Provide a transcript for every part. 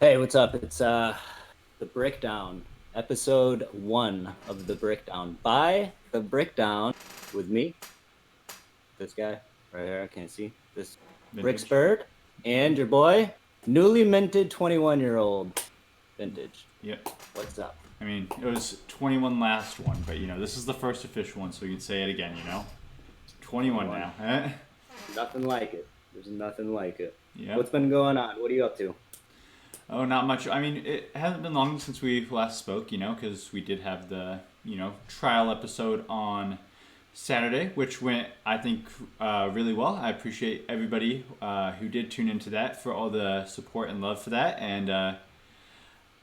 Hey, what's up? It's the Brickdown, episode 1 of the Brickdown by the Brickdown with me, this guy right here. I can't see this Vintage. bricksbird and your boy, newly minted 21-year-old vintage. Yep. What's up? I mean, it was 21 last one, but this is the first official one, so we can say it again. 21 21. now. Eh? Nothing like it. There's nothing like it. Yep. What's been going on? What are you up to? Oh, not much. I mean, it hasn't been long since we last spoke, because we did have the trial episode on Saturday, which went, I think, really well. I appreciate everybody who did tune into that for all the support and love for that, and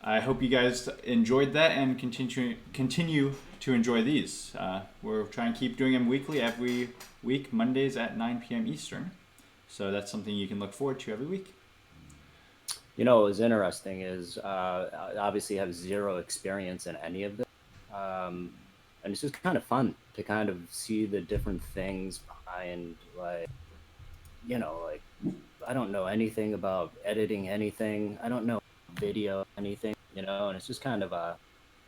I hope you guys enjoyed that and continue to enjoy these. We're trying to keep doing them weekly, every week, Mondays at 9 p.m. Eastern. So that's something you can look forward to every week. What was interesting is I obviously have zero experience in any of this. And it's just kind of fun to kind of see the different things behind, like I don't know anything about editing anything. I don't know video anything, and it's just kind of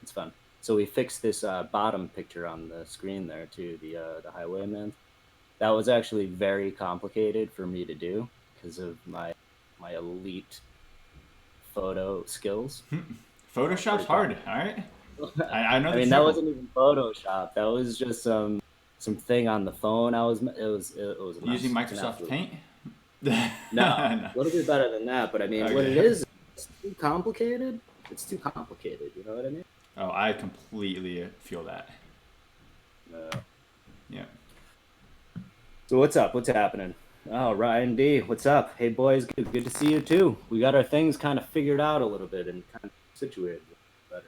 it's fun. So we fixed this bottom picture on the screen there too, the highwayman. That was actually very complicated for me to do because of my elite photo skills. Photoshop's Pretty hard, all right? I know I the mean, that struggle. wasn't even Photoshop. That was just some thing on the phone. It was a Using mess. It's an Microsoft absolute Paint? no, a No. little bit better than that. But I mean, what it Okay. is, it's too complicated. It's too complicated. You know what I mean? Oh, I completely feel that. No. Yeah. So what's up? What's happening? Oh, Ryan D, what's up? Hey boys, good to see you too. We got our things kind of figured out a little bit and kind of situated a little better.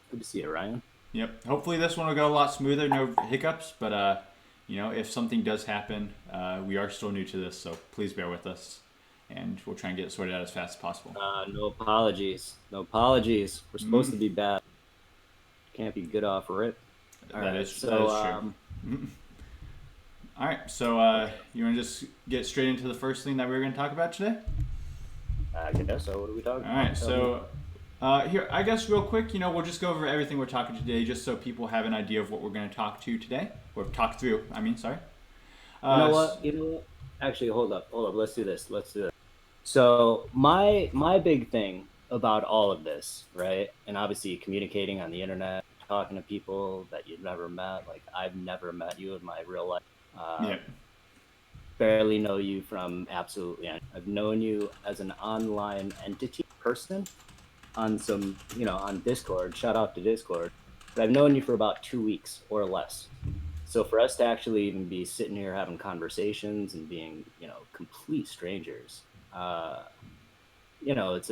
Good to see you, Ryan. Yep. Hopefully this one will go a lot smoother, no hiccups. But if something does happen, we are still new to this, so please bear with us, and we'll try and get it sorted out as fast as possible. No apologies. No apologies. We're supposed Mm, to be bad. Can't be good off rip. All that right. is that So is true. All right. So you want to just get straight into the first thing that we are going to talk about today? I guess so. What are we talking All about? right. Tell me. So here, I guess real quick, we'll just go over everything we're talking today, just so people have an idea of what we're going to talk to today, or talk through. I mean, sorry. You know S- what? You know what? Actually, hold up. Let's do this. Let's do this. So my big thing about all of this, right? And obviously communicating on the internet, talking to people that you've never met. Like I've never met you in my real life. yeah. Barely know you from absolutely anything. I've known you as an online entity person on on Discord. Shout out to Discord. But I've known you for about 2 weeks or less. So for us to actually even be sitting here having conversations and being, complete strangers, uh, it's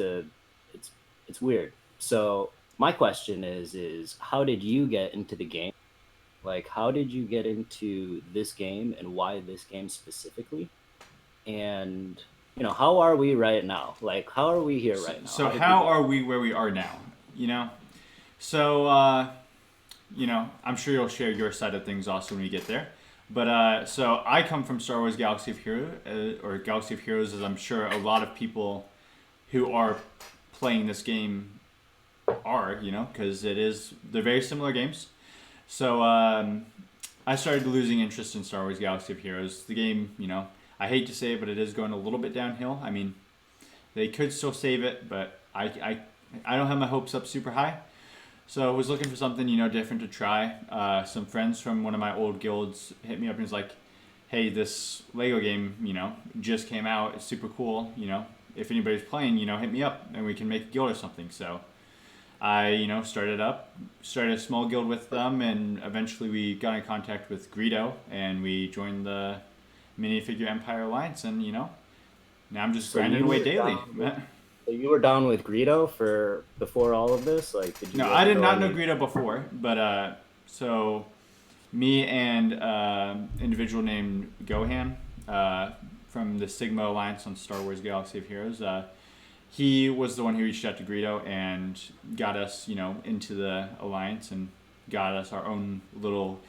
it's it's weird. So my question is how did you get into the game? Like, how did you get into this game and why this game specifically? And how are we right now? Like, how are we here So, right now? so How did we how get? are we where we are now? You know. So I'm sure you'll share your side of things also when we get there. But so I come from Star Wars Galaxy of Heroes, or Galaxy of Heroes, as I'm sure a lot of people who are playing this game are, because they're very similar games. So I started losing interest in Star Wars Galaxy of Heroes. The game, I hate to say it, but it is going a little bit downhill. I mean, they could still save it, but I don't have my hopes up super high. So I was looking for something, different to try. Some friends from one of my old guilds hit me up and was like, "Hey, this Lego game, just came out. It's super cool. If anybody's playing, hit me up and we can make a guild or something." So I, started a small guild with them, and eventually we got in contact with Greedo and we joined the Minifigure Empire Alliance, and now I'm just So grinding you away were daily. down with so you were down with Greedo for before all of this? Like, did No, you I ever did go not know any? Greedo before, but so me and individual named Gohan from the Sigma Alliance on Star Wars Galaxy of Heroes. He was the one who reached out to Greedo and got us, into the alliance and got us our own little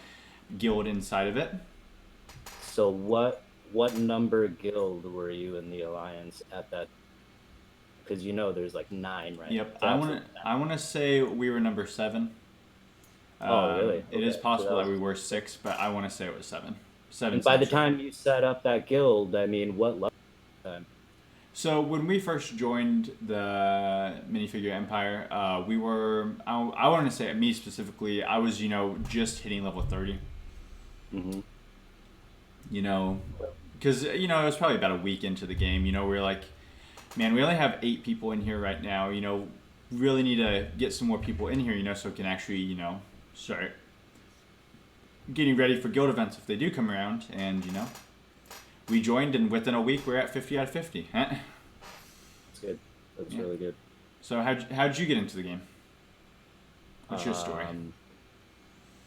guild inside of it. So what number guild were you in the alliance at that? because there's like 9 right now. Yep. It's absolutely I want to say we were number 7. Oh, really? It is Okay. So possible that we were 6, but I want to say it was 7. and 7's by not the sure. time you set up that guild, I mean, what level? Time? So when we first joined the minifigure empire, we were. I want to say me specifically. I was just hitting level 30. Mm-hmm. You know, because it was probably about a week into the game. We were like, man, we only have 8 people in here right now. Really need to get some more people in here. So we can actually start getting ready for guild events if they do come around. And we joined, and within a week we're at 50 out of 50. That's good. That's Yeah. really good. So how'd you get into the game? What's your story?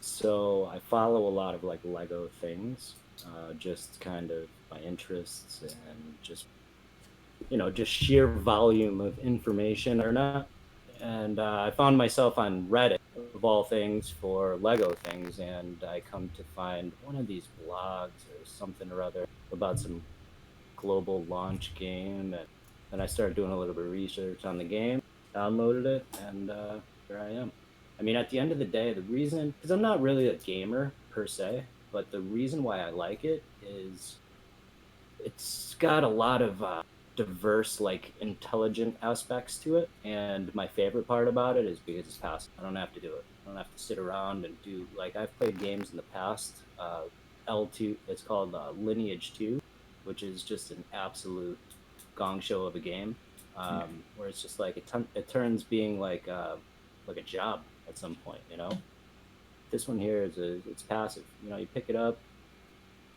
So I follow a lot of like Lego things, just kind of my interests and just sheer volume of information or not. And I found myself on Reddit of all things for Lego things, and I come to find one of these blogs or something or other about some global launch game, and then I started doing a little bit of research on the game, downloaded it, and here I am. I mean, at the end of the day, the reason, because I'm not really a gamer per se, but the reason why I like it is it's got a lot of diverse, like intelligent aspects to it. And my favorite part about it is because it's passive. I don't have to do it. I don't have to sit around and do like I've played games in the past. L2, it's called Lineage 2, which is just an absolute gong show of a game, where it's just like it turns being like a job at some point. This one here it's passive. You pick it up,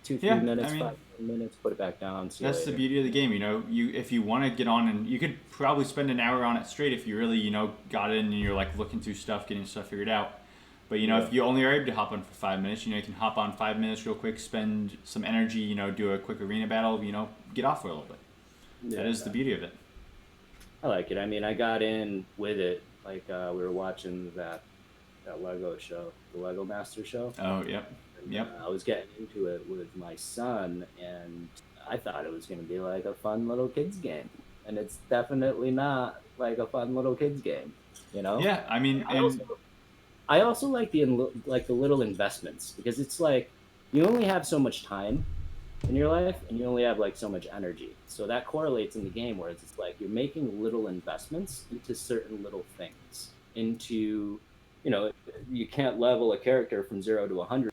2 3 Yeah, minutes, I mean, 5 minutes, put it back down. See you that's the later. beauty of the game. You if you want to get on, and you could probably spend an hour on it straight if you really got in and you're like looking through stuff, getting stuff figured out. But Yeah. if you only are able to hop on for 5 minutes, you can hop on 5 minutes real quick, spend some energy, do a quick arena battle, get off for a little bit. Yeah, That is the beauty of it. I like it. I mean, I got in with it. Like we were watching that Lego show, the Lego Master show. Oh, yep. And, Yep. I was getting into it with my son, and I thought it was going to be like a fun little kids game, and it's definitely not like a fun little kids game. You know. Yeah, I mean, I and also, I also like the little investments because it's like you only have so much time in your life and you only have like so much energy. So that correlates in the game, whereas it's like you're making little investments into certain little things. You know, you can't level a character from 0 to 100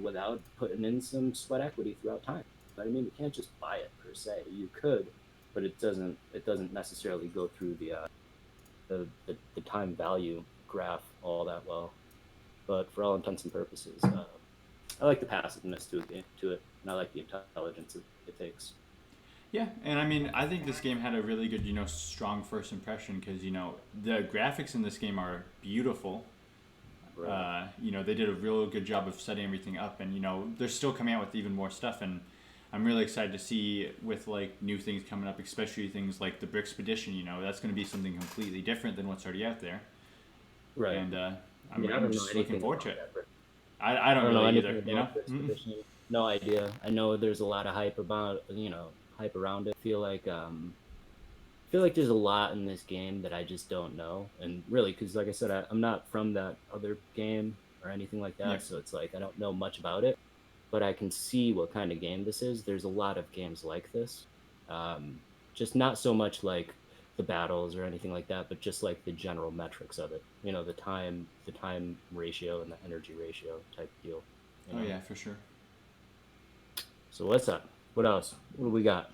without putting in some sweat equity throughout time. But I mean, you can't just buy it per se. You could, but it doesn't. It doesn't necessarily go through the time value graph all that well. But for all intents and purposes, I like the passiveness to it, and I like the intelligence it takes. yeah, and I mean, I think this game had a really good, strong first impression because the graphics in this game are beautiful. Right. They did a real good job of setting everything up, and they're still coming out with even more stuff, and I'm really excited to see with like new things coming up, especially things like the Brickspedition. That's going to be something completely different than what's already out there, Right. and I mean, I I'm don't know just looking anything forward to about it. that. I I don't don't know really anything either. about this Mm-mm. edition. No idea. I know there's a lot of hype about hype around it. I feel like there's a lot in this game that I just don't know, and really, because like I said, I'm not from that other game or anything like Yeah. that, so it's like I don't know much about it, but I can see what kind of game this is. There's a lot of games like this, um, just not so much like the battles or anything like that, but just like the general metrics of it. The time ratio and the energy ratio type deal. You Oh know. yeah, for sure. So what's up? What else? What do we got?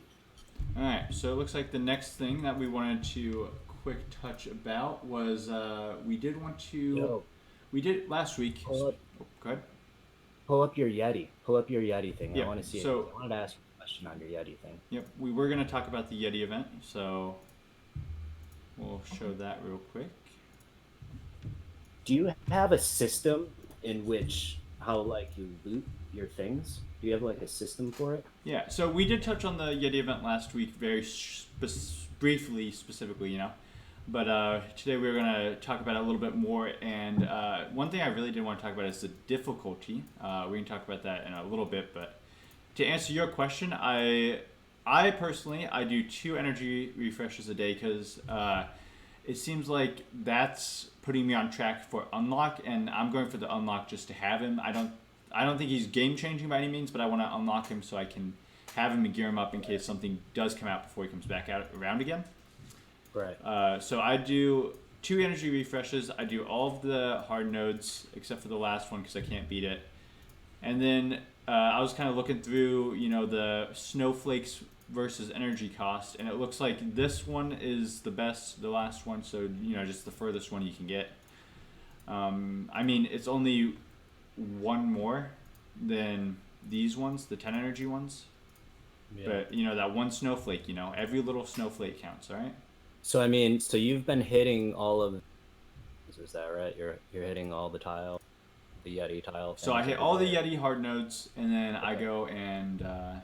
All right, so it looks like the next thing that we wanted to quick touch about was we did want to Yo, we did last week. pull up, Oh, go ahead. pull up your Yeti. Pull up your Yeti thing. I Yep. want to see it. So I wanted to ask you a question on your Yeti thing. yep, we were gonna talk about the Yeti event, so we'll show that real quick. Do you have a system in which how like you loot your things? Do you have like a system for it? Yeah, so we did touch on the Yeti event last week, very briefly, specifically, But today we are going to talk about it a little bit more. And one thing I really did want to talk about is the difficulty. We can talk about that in a little bit. But to answer your question, I I personally, I do 2 energy refreshes a day because it seems like that's putting me on track for unlock, and I'm going for the unlock just to have him. I don't think he's game changing by any means, but I want to unlock him so I can have him and gear him up in case something does come out before he comes back out around again. Right. So I do 2 energy refreshes. I do all of the hard nodes except for the last one because I can't beat it. And then I was kind of looking through, the snowflakes versus energy cost, and it looks like this one is the best, the last one. So just the furthest one you can get. I mean, it's only one more than these ones, the 10 energy ones. Yeah. But that one snowflake, every little snowflake counts, all right? So I mean, so you've been hitting all of, is that right? You're hitting all the tile, the Yeti tile. So I hit all the Yeti hard nodes, and then I go and I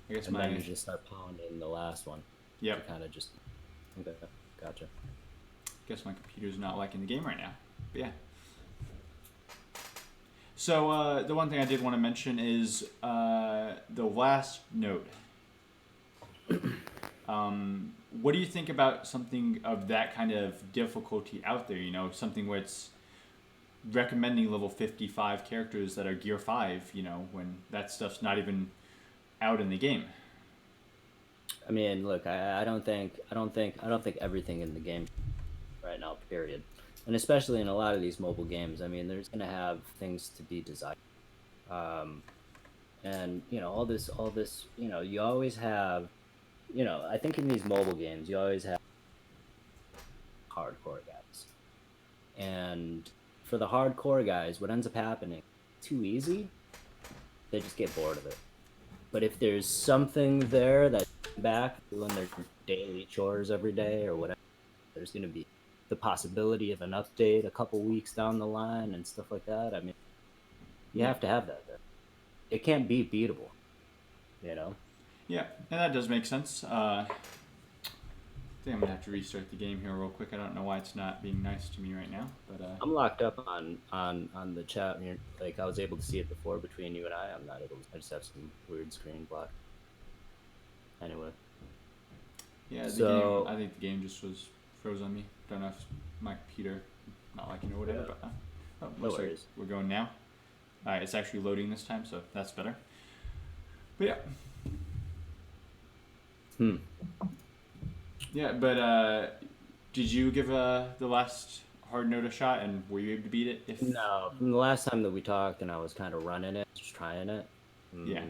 guess and then you just start pounding the last one. Yep. Kind of just. Okay, gotcha. Guess my computer's not liking the game right now, but yeah. So the one thing I did want to mention is the last node. What do you think about something of that kind of difficulty out there? Something where it's recommending level 55 characters that are gear 5, when that stuff's not even out in the game. I mean, look, I don't think everything in the game right now, period. And especially in a lot of these mobile games, I mean, there's going to have things to be desired. And, all this, you always have, I think in these mobile games, you always have hardcore guys. And for the hardcore guys, what ends up happening, too easy, they just get bored of it. But if there's something there that's back doing their daily chores every day or whatever, there's going to be the possibility of an update a couple weeks down the line and stuff like that. I mean, you have to have that there. It can't be beatable, Yeah, and that does make sense. I think I'm gonna have to restart the game here real quick. I don't know why it's not being nice to me right now, but I'm locked up on the chat. Like I was able to see it before between you and I. I'm not able to. I just have some weird screen block. Anyway. Yeah, game, I think the game just froze on me. Don't know if my computer not liking it or whatever, yeah. But no worries. We're going now. It's actually loading this time, so that's better. But yeah. Yeah, but did you give the last hard node a shot, and were you able to beat it? No, from the last time that we talked, and I was kind of running it, just trying it. Yeah.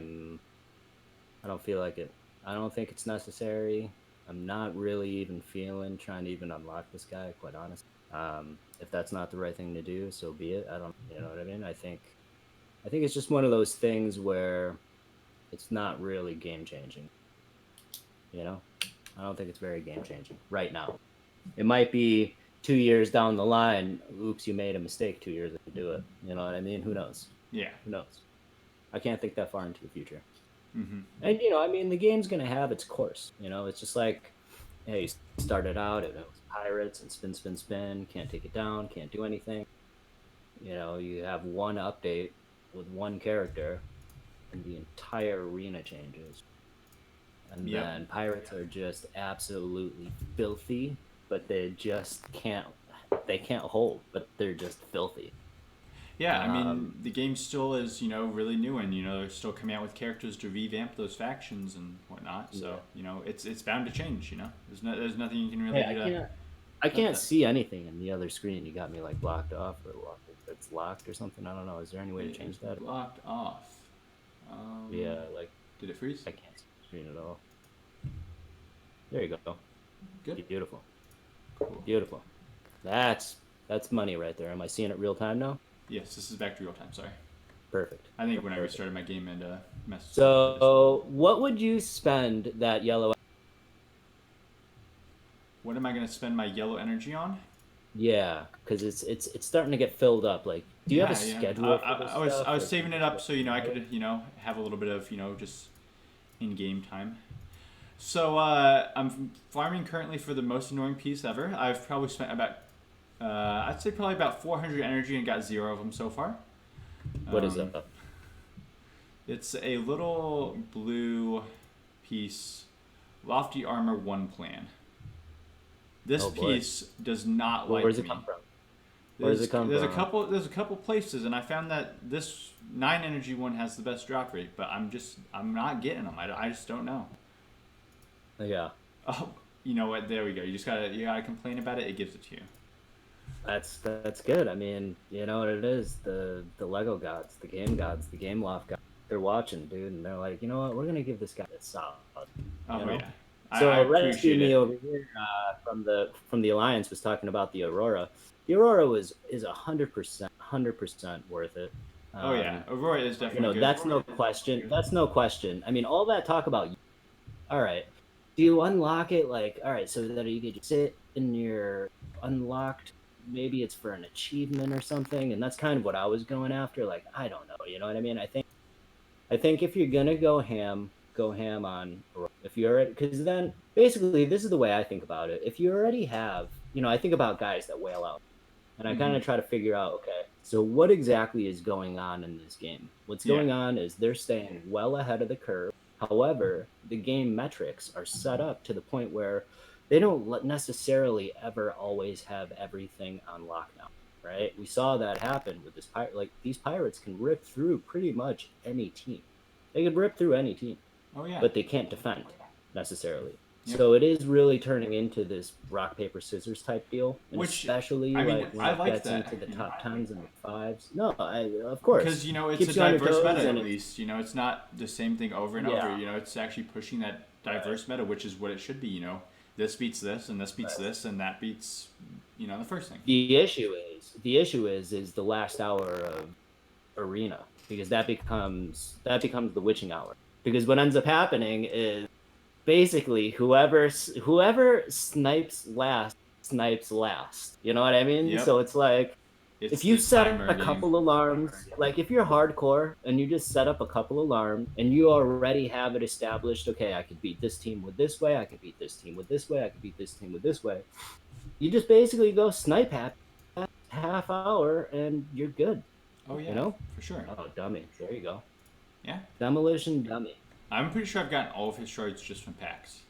I don't feel like it. I don't think it's necessary. I'm not really even feeling trying to even unlock this guy, quite honest. If that's not the right thing to do, so be it. I don't, you know what I mean? I think it's just one of those things where it's not really game changing. I don't think it's very game changing right now. It might be 2 years down the line. Oops, you made a mistake 2 years ago to do it. You know what I mean? Who knows? Yeah. Who knows? I can't think that far into the future. Mm-hmm. And I mean, the game's gonna have its course. It's just like, hey, you started out and it was pirates and spin, spin, spin. Can't take it down. Can't do anything. You have one update with one character, and the entire arena changes. And then pirates are just absolutely filthy, but they just can't hold, but they're just filthy. Yeah, I mean, the game still is, really new, and, they're still coming out with characters to revamp those factions and whatnot. So, it's bound to change, There's nothing you can really do. I can't see anything in the other screen. You got me, like, blocked off or locked. It's locked or something. I don't know. Is there any way to change that? Blocked off. Yeah, like... Did it freeze? I can't see the screen at all. There you go. Good. Beautiful. Cool. Beautiful. That's money right there. Am I seeing it real time now? Yes, this is back to real time. Sorry. Perfect. I think when I restarted my game and messed. So, what would you spend that yellow? What am I going to spend my yellow energy on? Yeah, because it's starting to get filled up. Like, do you have a schedule for this stuff? I was saving it up so I could have a little bit of just in game time. So I'm farming currently for the most annoying piece ever. I've probably spent about I'd say probably about 400 energy and got 0 of them so far. What is that? It's a little blue piece, Lofty Armor 1 plan. This Oh boy. piece does not Where like does it me. come from? Where does it come There's a from? couple places, and I found that this 9 energy one has the best drop rate, but I'm not getting them. I just don't know. Yeah. Oh, you know what? There we go. You gotta complain about it. It gives it to you. That's good. I mean, you know what it is? The Lego gods, the game gods, the game loft gods. They're watching, dude, and they're like, you know what? We're gonna give this guy a solid. Oh You know. yeah, I So rescue appreciate me it. over here from the Alliance was talking about the Aurora. The Aurora is 100% worth it. Oh yeah, Um, Aurora is you definitely know, good. that's no question. That's no question. I mean, all that talk about. All right, do you unlock it? Like, all right, so that you could sit in your unlocked. Maybe it's for an achievement or something, and that's kind of what I was going after. Like, I don't know. You know what I mean? I think if you're gonna go ham on if you're already, because then basically this is the way I think about it. If you already have, you know, I think about guys that whale out, and I kind Hmm. of try to figure out, okay, so what exactly is going on in this game? What's Yeah, going on is they're staying well ahead of the curve. However, the game metrics are set up to the point where they don't necessarily ever always have everything on lockdown, right? We saw that happen with this pirate. Like these pirates can rip through pretty much any team. They could rip through any team, oh yeah, but they can't defend necessarily. yep. So it is really turning into this rock paper scissors type deal, and Which, especially I mean, like when I it like gets into that, the you know, top tens and the fives. No, of because course it's a keeps you on your diverse toes, meta and at it's least. It's not the same thing over and over. yeah, It's actually pushing that right, diverse meta, which is what it should be. This beats this, and this beats right. this, and that beats the first thing. The issue is the last hour of arena because that becomes the witching hour. Because what ends up happening is basically whoever snipes last. You know what I mean? Yep, So it's like if it's you the set timer a game. couple alarms, like if you're hardcore and you just set up a couple alarms and you already have it established, okay, I could beat this team with this way, I could beat this team with this way, I could beat this team with this way. You just basically go snipe half hour and you're good. Oh You yeah, know? for sure. Oh, dummy. There you go. Yeah, Demolition dummy. I'm pretty sure I've gotten all of his shards just from packs.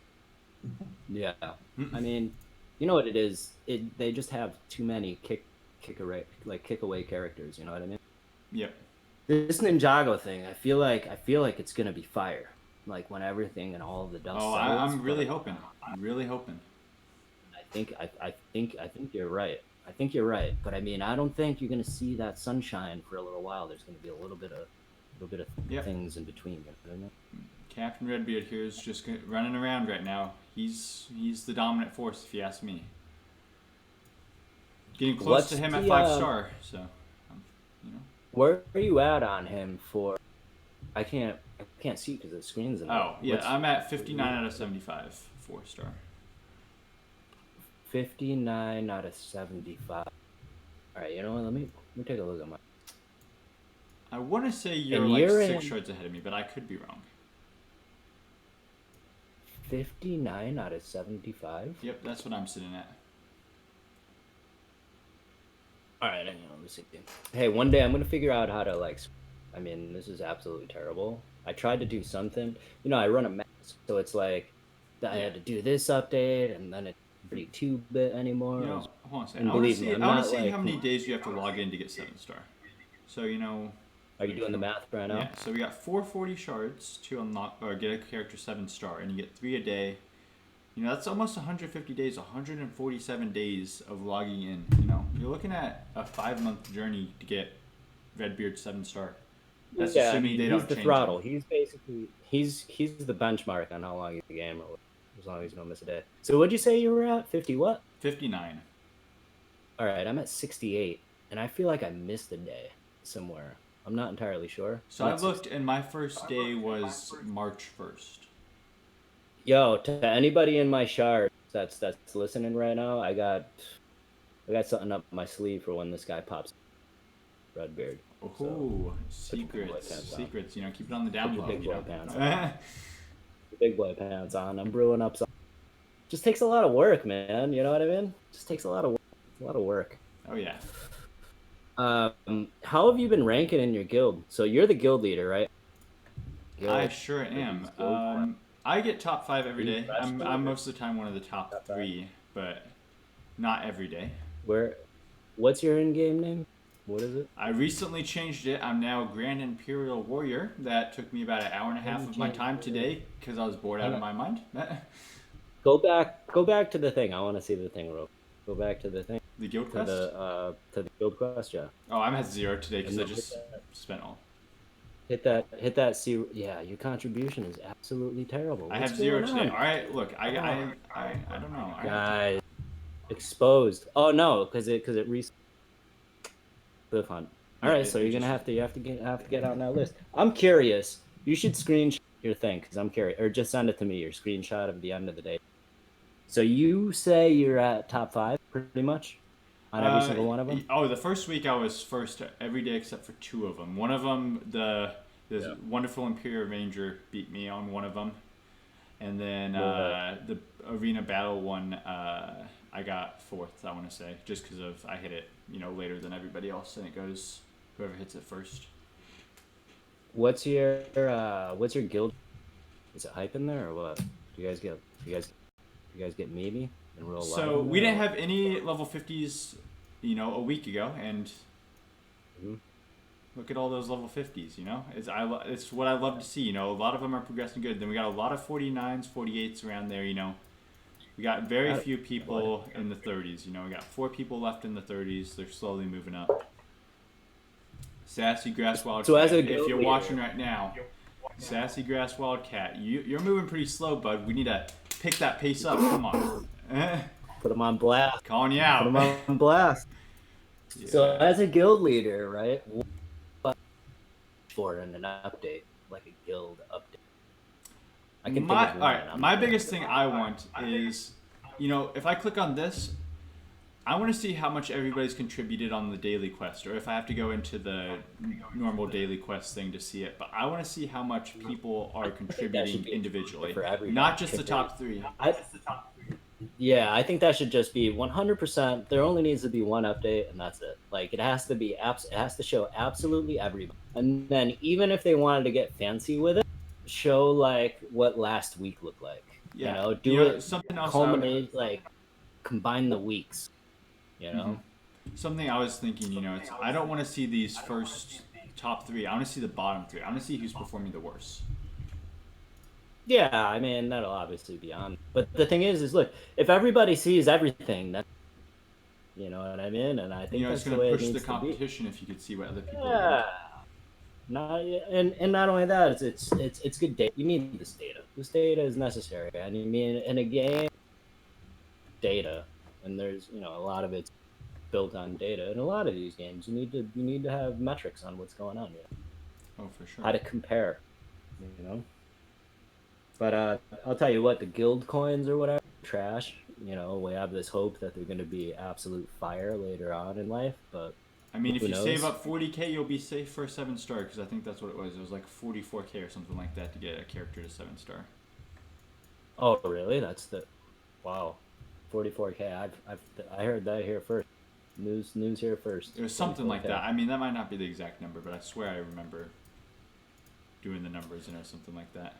Yeah. I mean, you know what it is? They just have too many kick away characters, you know what I mean? Yep. This Ninjago thing, I feel like it's gonna be fire. Like when everything and all of the dust Oh, settles. I'm really But hoping. I'm really hoping. I think you're right. I think you're right. But I mean, I don't think you're gonna see that sunshine for a little while. There's gonna be a little bit of Yep. things in between. You know what I mean? Captain Redbeard here is just running around right now. He's the dominant force, if you ask me. Getting close What's to him at the 5 star, so where are you at on him for? I can't see because the screen's in. Oh yeah, What's I'm at 59 out of 75, 4 star. 59 out of 75. All right, you know what? Let me take a look at my. I want to say you're And like you're 6 shards ahead of me, but I could be wrong. 59 out of 75. Yep, that's what I'm sitting at. All right, hang on, let me see. Hey, one day I'm gonna figure out how to like. I mean, this is absolutely terrible. I tried to do something. You know, I run a Mac, so it's like I Yeah. had to do this update, and then it's pretty 2-bit anymore. Hold on a second. And I want to believe me, see. I'm I want not to see like. how many days you have to log in to get 7 star. So Are you doing the math right now? yeah. So we got 440 shards to unlock or get a character 7 star, and you get 3 a day. That's almost 150 days, 147 days of logging in. You're looking at a 5-month journey to get Redbeard 7 star. That's Yeah, I assuming mean, they he's don't the change throttle. it. He's basically he's the benchmark on how long you the game, or as long as you don't miss a day. So what'd you say you were at? 50 what? 59. All right, I'm at 68, and I feel like I missed a day somewhere. I'm not entirely sure. So I'm I at looked, and my first day was March 1st. Yo, to anybody in my shard that's listening right now, I got something up my sleeve for when this guy pops Redbeard. Oh, Put your big boy secrets, pants on. secrets. Keep it on the down Put your low. big boy pants on. Big boy pants on. I'm brewing up some. Just takes a lot of work, man. You know what I mean? Just takes a lot of work. It's a lot of work. Oh yeah. How have you been ranking in your guild? So you're the guild leader, right? I sure am. I get top 5 every day. Refresh me? I'm most of the time one of the top Top five? 3, but not every day. Where? What's your in-game name? What is it? I recently changed it. I'm now Grand Imperial Warrior. That took me about an hour and a half of my time today because I was bored out of my mind. Go back to the thing. I want to see the thing real. Go back to the thing. The guild To quest? the guild quest, yeah. Oh, I'm at 0 today because And I then just spent all. hit that. See, yeah, your contribution is absolutely terrible. I What's have 0 going today. on? All right, look, I don't know. Guys, exposed. Oh no, because it resets the fun. All Yeah, right, so you're gonna just, have to get on that list. I'm curious. You should screenshot your thing because I'm curious, or just send it to me. Your screenshot of the end of the day. So you say you're at top 5, pretty much, on every single one of them. Oh, the first week I was first every day except for 2 of them. One of them, the wonderful Imperial Ranger beat me on one of them, and then the arena battle one, I got 4th. I want to say just because of I hit it, later than everybody else, and it goes whoever hits it first. What's your guild? Is it hype in there or what? Do you guys get maybe in real life? So we didn't have any level 50s, a week ago, and look at all those level 50s. It's what I love to see. A lot of them are progressing good. Then we got a lot of 49s, 48s around there. We got very few people in the 30s. We got 4 people left in the 30s. They're slowly moving up. Sassy Grass Wildcat. So as a if you're leader, watching right now, Sassy Grass Wildcat, you're moving pretty slow, bud. We need to pick that pace up. Come on. Put them on blast. Calling you out. Put them on blast. Yeah. So as a guild leader, right? What for in an update, like a guild update? I can all right. My biggest thing I want is, if I click on this, I want to see how much everybody's contributed on the daily quest, or if I have to go into the normal daily quest thing to see it. But I want to see how much people are contributing individually, not just the top 3. Yeah, I think that should just be 100%. There only needs to be one update, and that's it. Like it has to be it has to show absolutely everybody. And then even if they wanted to get fancy with it, show like what last week looked like. Yeah, do it something else. culminate like combine the weeks. Something I was thinking, I don't want to see these first top 3. I want to see the bottom 3. I want to see who's performing the worst. Yeah, I mean that'll obviously be on. But the thing is look, if everybody sees everything, that you know what I mean, and I think that's it's going the way to it push the needs to be. competition if you could see what other people are Yeah. And not only that, it's good data. You need this data. This data is necessary. I mean, in a game, data, and there's a lot of it's built on data. In a lot of these games, you need to have metrics on what's going on. Oh, for sure. How to compare, But I'll tell you what, the guild coins or whatever, trash. We have this hope that they're going to be absolute fire later on in life, but. I mean, if you save up 40k, you'll be safe for a 7-star, because I think that's what it was. It was like 44k or something like that to get a character to 7-star. Oh, really? That's wow, 44k. I heard that here first. News here first. It was something like that. I mean, that might not be the exact number, but I swear I remember doing the numbers and or something like that.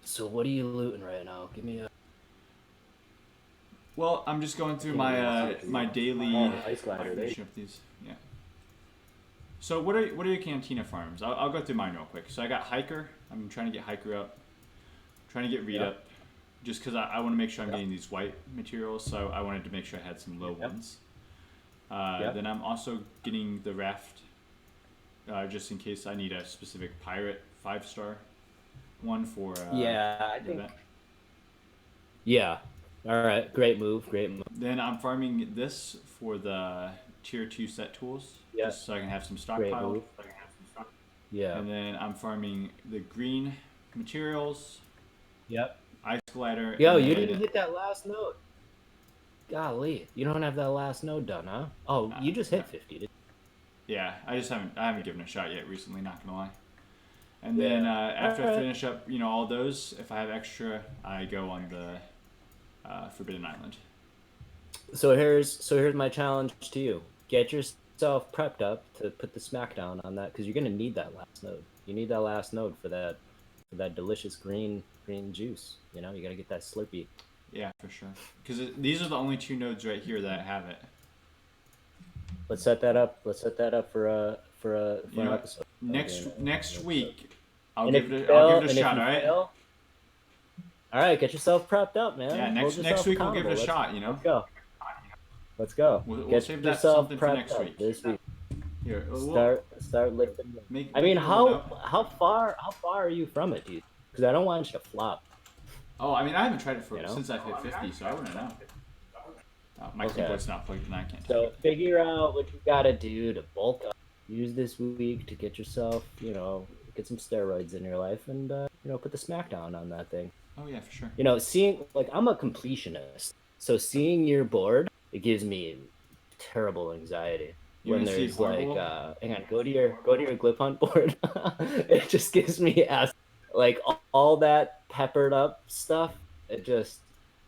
So what are you looting right now? Give me a. Well, I'm just going through my my daily. Ice glider. These. Yeah. So what are your Cantina farms? I'll go through mine real quick. So I got Hiker. I'm trying to get Hiker up. Trying to get Reed up. Just because I want to make sure I'm getting these white materials, so I wanted to make sure I had some low ones. Then I'm also getting the Raft, just in case I need a specific pirate 5-star one for. I think. Yeah. All right. Great move. Then I'm farming this for the tier 2 set tools, just so I can have some stockpiled. Yeah. And then I'm farming the green materials. Yep. Ice glider. Yo, you didn't hit that last node. Golly, you don't have that last node done, huh? Oh, you just hit 50. Yeah, I haven't given it a shot yet recently. Not gonna lie. And then after I finish up, all those, if I have extra, I go on the Forbidden Island. So here's my challenge to you: get yourself prepped up to put the smackdown on that, because you're gonna need that last node. You need that last node for that for that delicious green juice. You know, you got to get that Slurpee. Yeah, for sure. Because these are the only 2 nodes right here that have it. Let's set that up. Let's set that up for You an know, episode. next week, And if you I'll fail, give it a and if shot. you All right. fail, all right, get yourself prepped up, Yeah. man. Hold Next yourself week we'll give it a accountable. shot. You know. Let's go. Let's go. We'll Get save that yourself something for prepped next up week. this week. Here. Start lifting. Make I mean, a little note. how far are you from it, dude? Because I don't want you to flop. Oh, I mean, I haven't tried it You know? since I've hit 50, so I wouldn't know. My Okay. keyboard's not plugged in. I can't. So figure out what you gotta do to bulk up. Use this week to get yourself, you know, get some steroids in your life, and you know, put the smackdown on that thing. Oh yeah, for sure. You know, seeing like I'm a completionist, so seeing your board, it gives me terrible anxiety. You When wanna see there's horrible? like, hang on, go to your glyph hunt board. It just gives me ass like all that peppered up stuff. It just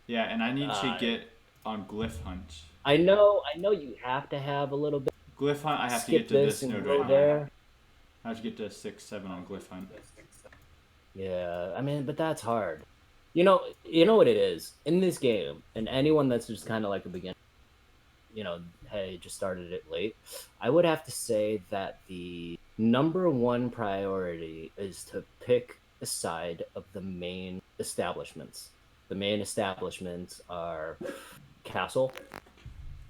Yeah, and I need to get on Glyph Hunt. I know you have to have a little bit. Glyph Hunt, I have to Skip get to this this and node go right there. now. I have to get to 6, 7 on Glyph Hunt. Yeah, I mean, but that's hard. You know what it is in this game, and anyone that's just kind of like a beginner, you know, hey, just started it late. I would have to say that the number one priority is to pick a side of the main establishments. The main establishments are castle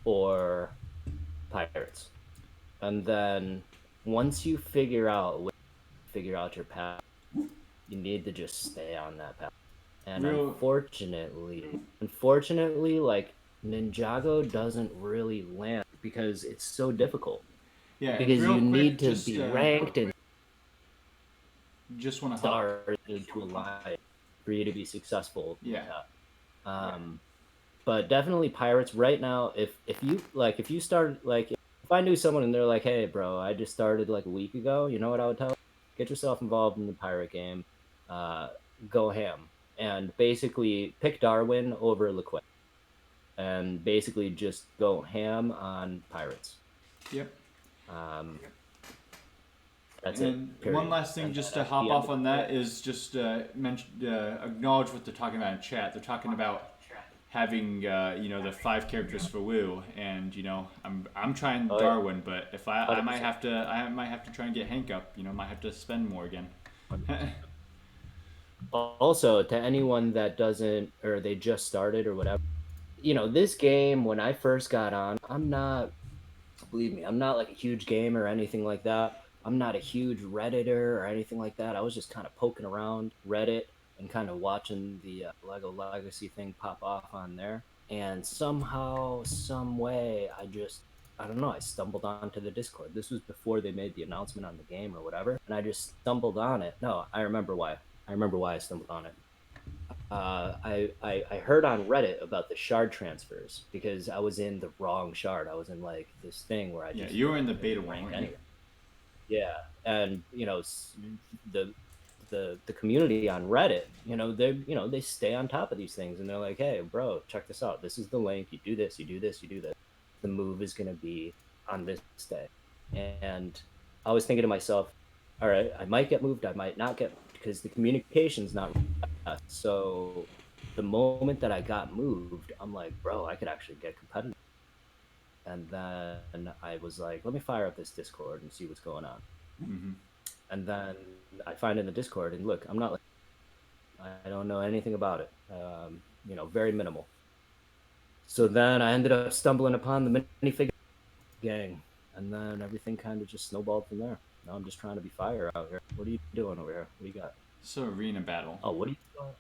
or pirates, and then once you figure out your path, you need to just stay on that path. And unfortunately, like Ninjago doesn't really land because it's so difficult. Yeah, Because real you quick, need to just, be ranked and just want to stars to align for you to be successful. Yeah. But definitely pirates right now. If you start like if I knew someone and they're like, hey, bro, I just started like a week ago. You know what I would tell them? Get yourself involved in the pirate game. Go ham and basically pick Darwin over Liquid. And basically just go ham on pirates. Yep. That's and it. One last thing, just to hop off on that, is just acknowledge what they're talking about in chat. They're talking about having you know, the 5 characters for Woo, and you know, I'm trying Darwin, but if I might have to try and get Hank up. You know, might have to spend more again. Also, to anyone that doesn't or they just started or whatever, you know, this game when I first got on, believe me, I'm not like a huge gamer or anything like that. I'm not a huge Redditor or anything like that. I was just kind of poking around Reddit and kind of watching the Lego Legacy thing pop off on there. And somehow, some way, I don't know, I stumbled onto the Discord. This was before they made the announcement on the game or whatever. And I just stumbled on it. No, I remember why. I stumbled on it. I heard on Reddit about the shard transfers because I was in the wrong shard. I was in like this thing where I just you were in the beta one. Anyway. Yeah, and you know the community on Reddit, you know they stay on top of these things and they're like, hey, bro, check this out. This is the link. You do this. You do this. You do this. The move is gonna be on this day. And I was thinking to myself, all right, I might get moved. I might not get because the communication's not. So the moment that I got moved, I'm like, bro, I could actually get competitive. And then I was like, let me fire up this Discord and see what's going on. Mm-hmm. And then I find in the Discord, and look, I'm not like, I don't know anything about it. You know, very minimal. So then I ended up stumbling upon the minifigure gang, and then everything kind of just snowballed from there. Now I'm just trying to be fire out here. What are you doing over here? What do you got? So arena battle. Oh, what are you doing?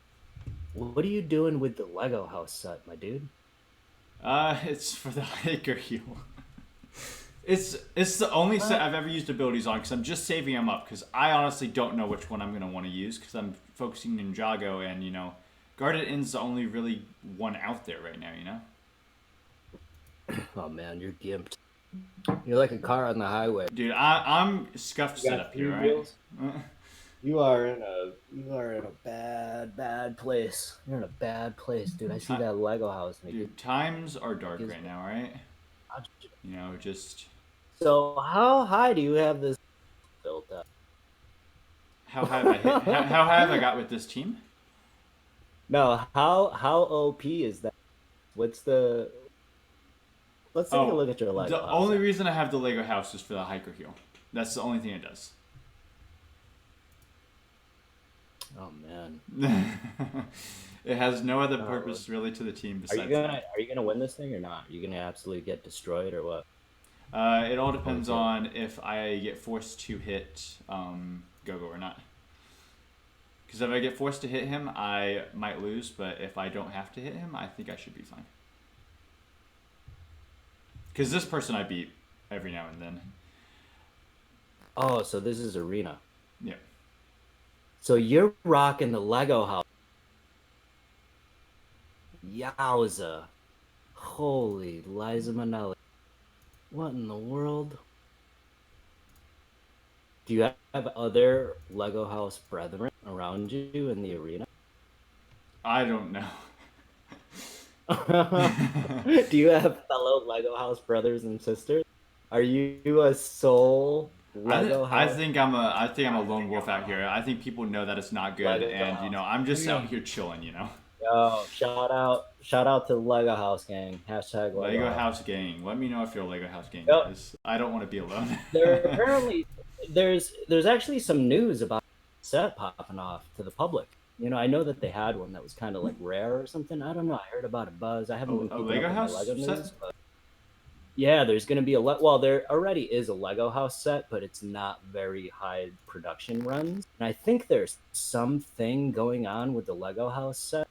What are you doing with the Lego house set, my dude? It's for the hiker heal. It's the only set I've ever used abilities on because I'm just saving them up because I honestly don't know which one I'm gonna want to use because I'm focusing Ninjago and you know, Guarded Inn's the only really one out there right now. You know. Oh man, you're gimped. You're like a car on the highway, dude. I'm scuffed setup here, right? You are in a bad place. You're in a bad place, dude. I see that Lego house. Dude, times are dark right now, right? You know, just. So how high do you have this built up? How have I hit? How have I got with this team? No, how OP is that? What's the? Let's take a Oh, look at your the Lego house. only reason I have the Lego house is for the hiker heal. That's the only thing it does. Oh man. It has no other purpose really to the team besides that. Are you gonna win this thing or not? Are you gonna absolutely get destroyed or what? It all depends Okay. on if I get forced to hit Gogo or not. Because if I get forced to hit him, I might lose. But if I don't have to hit him, I think I should be fine. Because this person I beat every now and then. Oh, so this is arena. Yeah. So you're rocking the Lego house. Yowza. Holy Liza Minnelli. What in the world? Do you have other Lego house brethren around you in the arena? I don't know. Do you have fellow Lego house brothers and sisters? Are you a sole Lego I house think I'm a lone wolf out here. I think people know that it's not good, Lego and house? I'm just out here chilling. Yo, shout out to the Lego house gang. Hashtag Lego Lego house. House Gang. Let me know if you're a Lego House Gang, Yep. guys. I don't want to be alone. There apparently there's actually some news about set popping off to the public. I know that they had one that was kind of like rare or something. I don't know. I heard about a buzz. I haven't been A keeping Lego up with my House Lego set? news, but yeah, there's going to be well, there already is a Lego house set, but it's not very high production runs. And I think there's something going on with the Lego house set.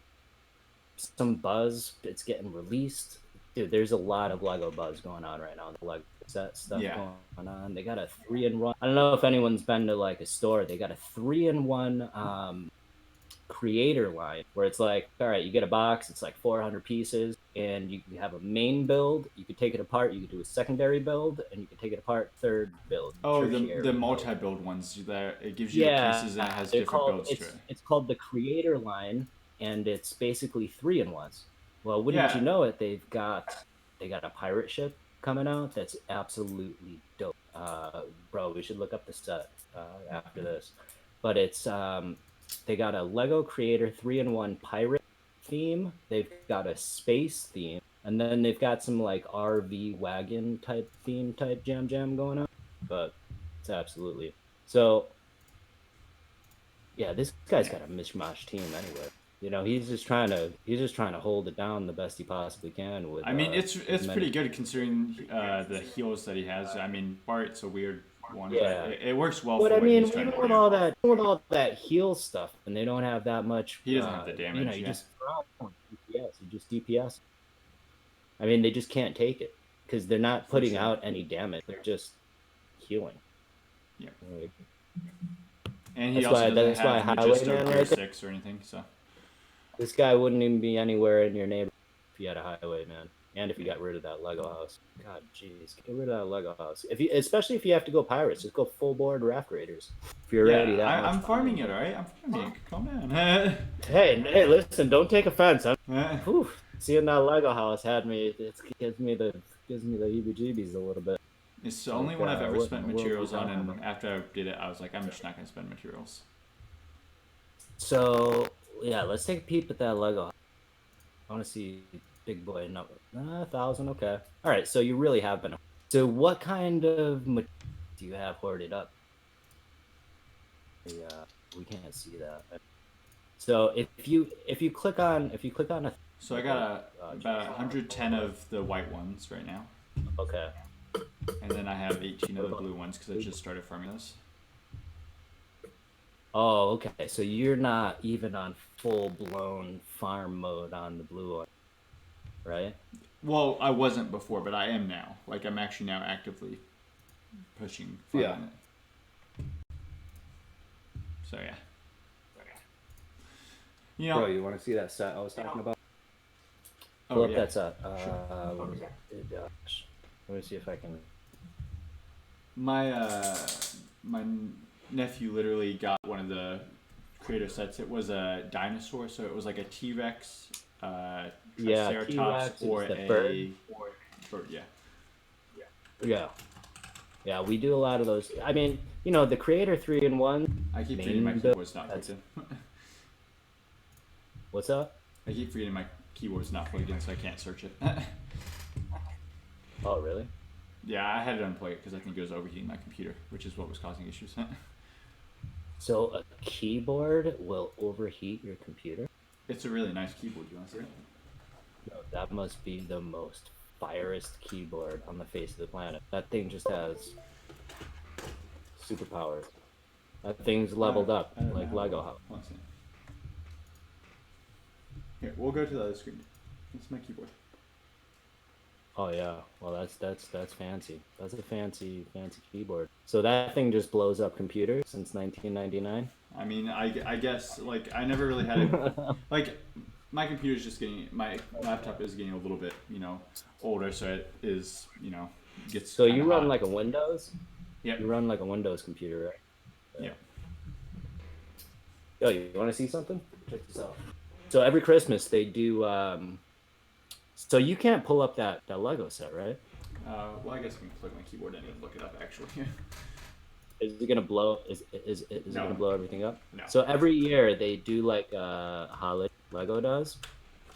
Some buzz. It's getting released. Dude, there's a lot of Lego buzz going on right now. The Lego set stuff Yeah. going on. They got a 3-in-1. I don't know if anyone's been to like a store. They got a 3-in-1 creator line where it's like, all right, you get a box, it's like 400 pieces, and you have a main build. You could take it apart. You could do a secondary build, and you could take it apart. Third build. Oh, Tertiary the build. multi-build ones that it gives you the Yeah, pieces and it has they're different called. builds to it. It's called the creator line, and it's basically 3-in-1s. Well, wouldn't you Yeah. know it? They got a pirate ship coming out that's absolutely dope. Bro, we should look up the set after this. But it's they got a Lego Creator 3-in-1 pirate theme. They've got a space theme, and then they've got some like RV wagon type theme type jam going on. But it's absolutely so. Yeah, this guy's got a mishmash team anyway. He's just trying to hold it down the best he possibly can with. I mean, it's many... pretty good considering the heals that he has. I mean, Bart's a weird one, Yeah. but it works well But for I what mean, he's trying even to with do. all that heal stuff, and they don't have that much. He doesn't have the damage. You Yeah. just DPS. You just DPS. I mean, they just can't take it because they're not putting out any damage. They're just healing. Yeah. Like, And he That's also why- doesn't that's why have Highwayman Magisto right Gear there- 6 or anything, so. this guy wouldn't even be anywhere in your neighborhood if you had a highway, man. And if you got rid of that Lego house. God, jeez, get rid of that Lego house. Especially if you have to go pirates, just go full board Raft Raiders. If you're already that much I'm farming behind. it, alright? I'm farming it. Calm down. Hey, listen, don't take offense. Seeing that Lego house had me. It gives me the heebie-jeebies a little bit. It's the only one I've ever what spent in the world materials is on, that? and after I did it, I was like, I'm just not going to spend materials. So yeah, let's take a peep at that Lego house. I want to see big boy number. 1,000. Okay. All right. So you really have been. So what kind of material do you have hoarded up? Yeah, we can't see that. So if you click on a. So I got about 110 of the white ones right now. Okay. And then I have 18 of the blue ones because I just started farming those. Oh, okay. So you're not even on full-blown farm mode on the blue one, right? Well, I wasn't before, but I am now. Like, I'm actually now actively pushing farming it. So, yeah. Bro, you want to see that set I was talking about? Oh, Pull up yeah. that set. What is it? Gosh. Let me see if I can... My nephew literally got one of the creator sets. It was a dinosaur, so it was like a T-Rex, Triceratops, T-Rex, or the a bird. bird. Yeah. Yeah. Yeah, we do a lot of those. I mean, you know, the Creator 3-in-1 I keep forgetting my main build. keyboard's not plugged in. What's up? I keep forgetting my keyboard's not plugged in, so I can't search it. Oh, really? Yeah, I had to unplug it because I think it was overheating my computer, which is what was causing issues. So a keyboard will overheat your computer? It's a really nice keyboard. You want to see it? No, that must be the most firest keyboard on the face of the planet. That thing just has superpowers. That thing's leveled up I don't like know. Lego House. Hold on a second. Here, we'll go to the other screen. It's my keyboard. Oh yeah, well that's fancy. That's a fancy keyboard. So that thing just blows up computers since 1999. I mean, I guess like I never really had it. Like my computer's just getting, my laptop is getting a little bit, older, so it is, gets. So you kinda run hot. like a Windows? Yep. You run like a Windows computer, right? Yep. Yo, you want to see something? Check this out. So every Christmas they do. So you can't pull up that Lego set, right? Well, I guess I can plug my keyboard in and look it up actually. Is it gonna blow? Is it No. gonna blow everything up? No. So every year they do like holiday Lego does,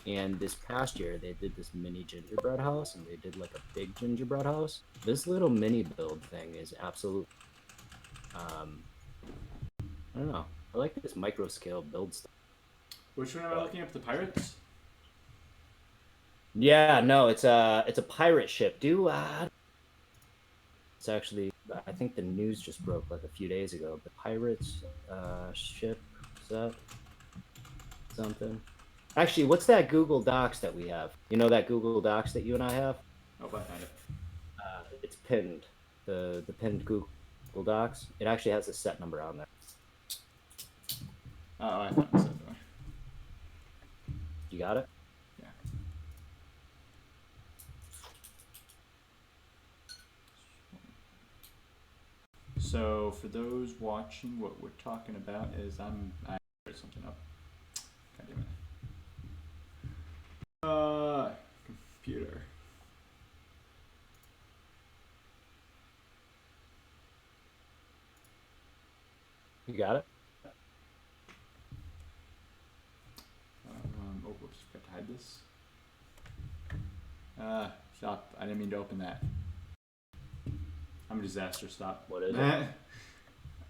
and this past year they did this mini gingerbread house, and they did like a big gingerbread house. This little mini build thing is absolute. I don't know. I like this micro scale build stuff. Which one am I looking up? The pirates? Yeah, no, it's a pirate ship. It's actually, I think the news just broke like a few days ago. The pirates ship, is that something? Actually, what's that Google Docs that we have? You know that Google Docs that you and I have? Oh, I found it. It's pinned. The pinned Google Docs. It actually has a set number on there. Oh, I found it. So You got it? yeah. So for those watching, what we're talking about is I screwed something up. God damn it. Computer. You got it? Oh, whoops, forgot to hide this. Stop. I didn't mean to open that. I'm a disaster. Stop. What is it?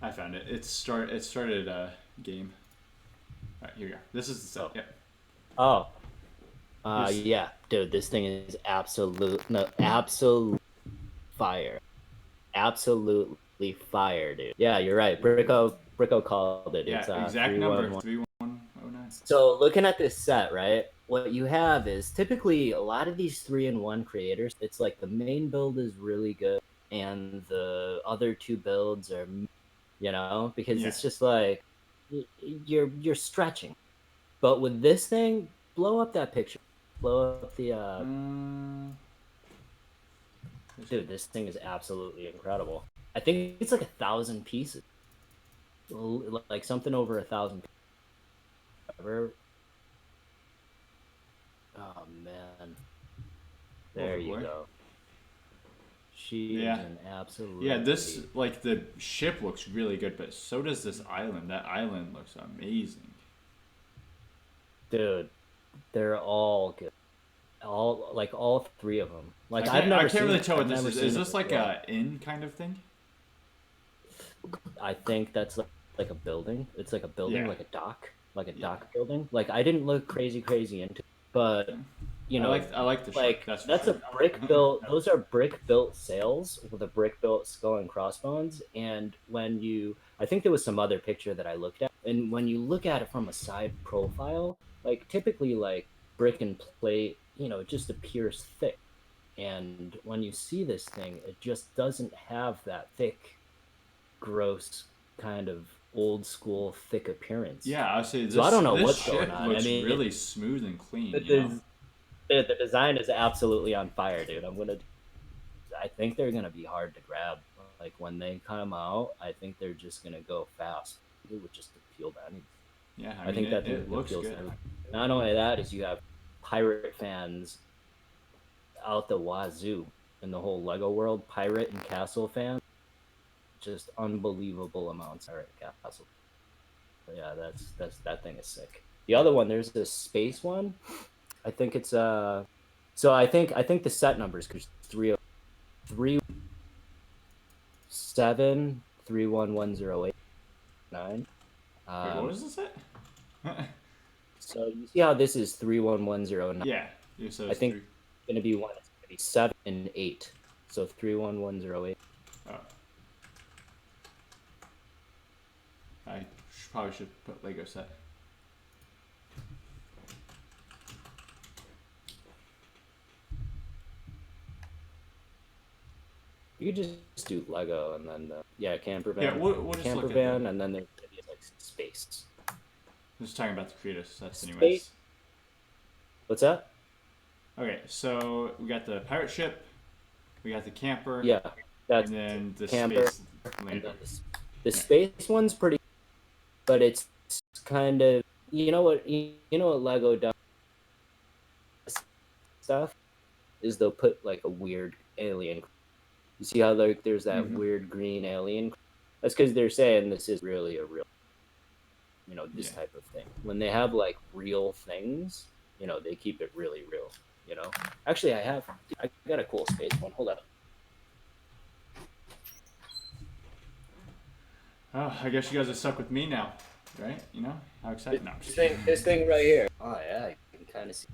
I found it. It started a game. All right, here we go. This is the set. Oh. Yep. Oh. Yes. Yeah, dude, this thing is absolute fire. Absolutely fire, dude. Yeah, you're right. Bricko called it. Yeah, It's exact number 311. 31109. So looking at this set, right? What you have is typically a lot of these 3-in-1 creators. It's like the main build is really good, and the other two builds are, because Yeah. it's just like you're stretching. But with this thing, blow up that picture. Blow up the dude. This thing is absolutely incredible. I think it's like 1,000 pieces, like something over 1,000. Oh man, there you boy. go. She Yeah. is an absolute. Yeah, this, like, the ship looks really good, but so does this island. That island looks amazing. dude. They're all good. All three of them. Like I I've never. can't really tell what I've this never is. seen Is it this like before. a inn kind of thing? I think that's like a building. It's like a building, Yeah. like a dock, like a Yeah. dock building. Like I didn't look crazy into it, but I like the ship. like That's for that's sure. a brick built. Those are brick built sails with a brick built skull and crossbones. And I think there was some other picture that I looked at, and when you look at it from a side profile, like typically like brick and plate, it just appears thick. And when you see this thing, it just doesn't have that thick, gross kind of old school thick appearance. Yeah, I would say this. So I don't know this what's ship going on. looks I mean, really smooth and clean. the design is absolutely on fire, dude. I think they're gonna be hard to grab. Like when they come out, I think they're just gonna go fast. It would just appeal to anyone. Yeah, I think that it looks appeals to good. everyone. Not only that, is you have pirate fans out the wazoo in the whole Lego world, pirate and castle fans. just unbelievable amounts are at Castle. But yeah, that thing is sick. The other one, there's this space one. I think it's so I think the set numbers because 307 31108 9. Wait, what was this at? So you see how this is 31109. Yeah, you said I it's think three. it's gonna be one. It's gonna be 7 and 8. So 31108. Oh. I probably should put Lego set. You could just do Lego and then camper van. Yeah, we'll just camper look at van, the- and then there's gonna be like space. Just talking about the creative sets, anyways. Space. What's that? Okay, so we got the pirate ship, we got the camper, Yeah, that's and then the camper, space and lander. then the space one's pretty, but it's kind of you know what Lego does stuff is they'll put like a weird alien. You see how like there's that weird green alien? That's because they're saying this is really a real, this type of thing. When they have like real things, they keep it really real. Actually, I got a cool space one. Hold up. Oh, I guess you guys are stuck with me now, right? How exciting! No, I'm just This thing right here. Oh yeah, you can kind of see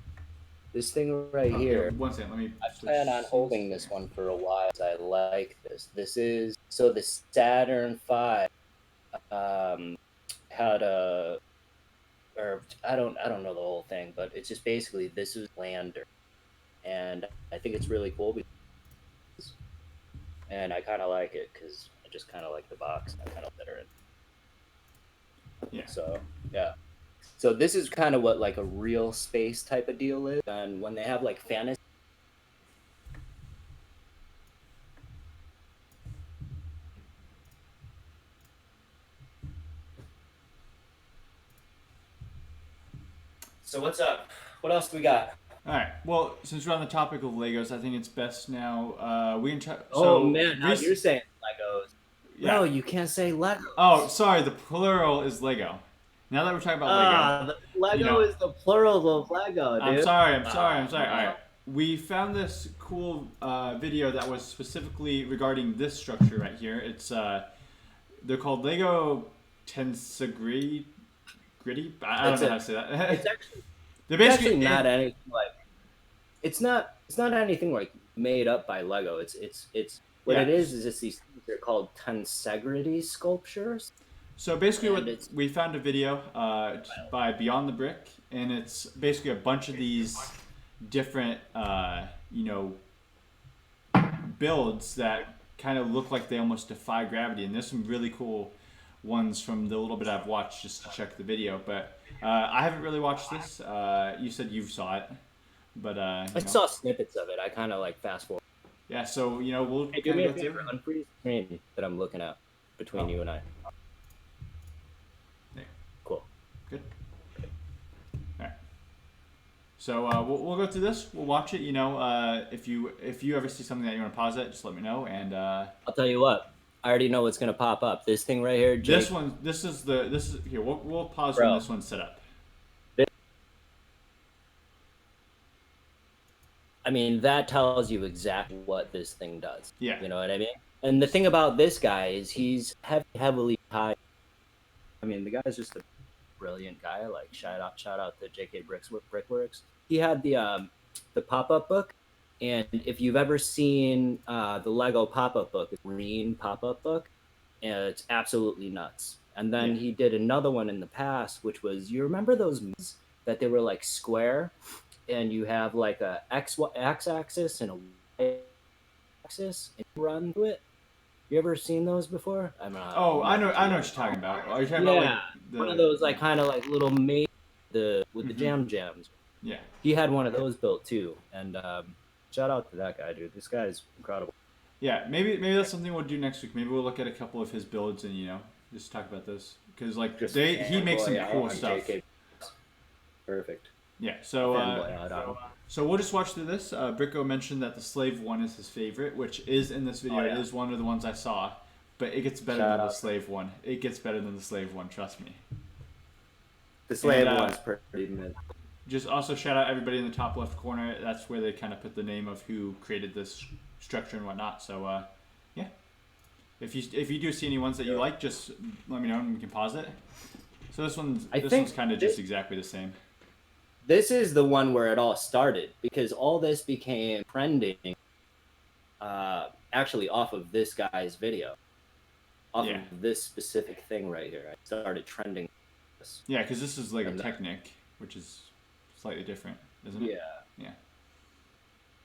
this thing right here. Okay, one second, let me. I plan on holding this one for a while. I like this. This is so the Saturn V had a, or I don't know the whole thing, but it's just basically this is lander, and I think it's really cool because, and I kind of like it because I just kind of like the box. I kind of better in. Yeah. So yeah. So this is kind of what like a real space type of deal is, and when they have like fantasy. So what's up? What else do we got? All right. Well, since we're on the topic of Legos, I think it's best now. Oh man, now you're saying Legos. Yeah. No, you can't say Legos. Oh, sorry. The plural is Lego. Now that we're talking about Lego, the Lego is the plural of Lego, dude. I'm sorry. All right. We found this cool video that was specifically regarding this structure right here. It's they're called Lego Tensegrity. I don't know how to say that. It's actually, they're basically it's actually not anything like. It's not anything like made up by Lego. It's what it is just these things. They're called Tensegrity sculptures. So basically, we found a video by Beyond the Brick, and it's basically a bunch of these different, builds that kind of look like they almost defy gravity. And there's some really cool ones from the little bit I've watched just to check the video. But I haven't really watched this. You said you saw it, but I saw snippets of it. I kind of like fast forward. Yeah, so we'll. Hey, do me a favor, unfreeze the screen that I'm looking at between you and I. There. Cool. Good. All right. So we'll go through this. We'll watch it. If you ever see something that you want to pause it, just let me know. And I'll tell you what. I already know what's gonna pop up. This thing right here. Jake, This is here. We'll pause when this one's set up. I mean, that tells you exactly what this thing does. Yeah. You know what I mean? And the thing about this guy is he's heavily tied. I mean, the guy's just a brilliant guy. Like, shout out to JK Brickworks. He had the pop-up book. And if you've ever seen the Lego pop-up book, the green pop-up book, it's absolutely nuts. And then he did another one in the past, which was, you remember those movies that they were like square? And you have like a x-axis and a y-axis and you run through it. You ever seen those before? I know what you're talking about. Are you talking about like one of those like kind of like little with the jams? Yeah. He had one of those built too, and shout out to that guy, dude. This guy's incredible. Yeah, maybe that's something we'll do next week. Maybe we'll look at a couple of his builds and just talk about this because like he makes some cool stuff. Perfect. Yeah, so we'll just watch through this. Bricko mentioned that the slave one is his favorite, which is in this video. It is one of the ones I saw, But it gets better Shout than the out. slave one. It gets better than the slave one, trust me. The slave And, one's pretty mid. Just also shout out everybody in the top left corner. That's where they kind of put the name of who created this structure and whatnot. So yeah, if you do see any ones that you like, just let me know and we can pause it. So this one's kind of just exactly the same. This is the one where it all started, because all this became trending actually off of this guy's video. Off of this specific thing right here. I started trending this. Yeah, because this is like a Technic, which is slightly different, isn't it? Yeah.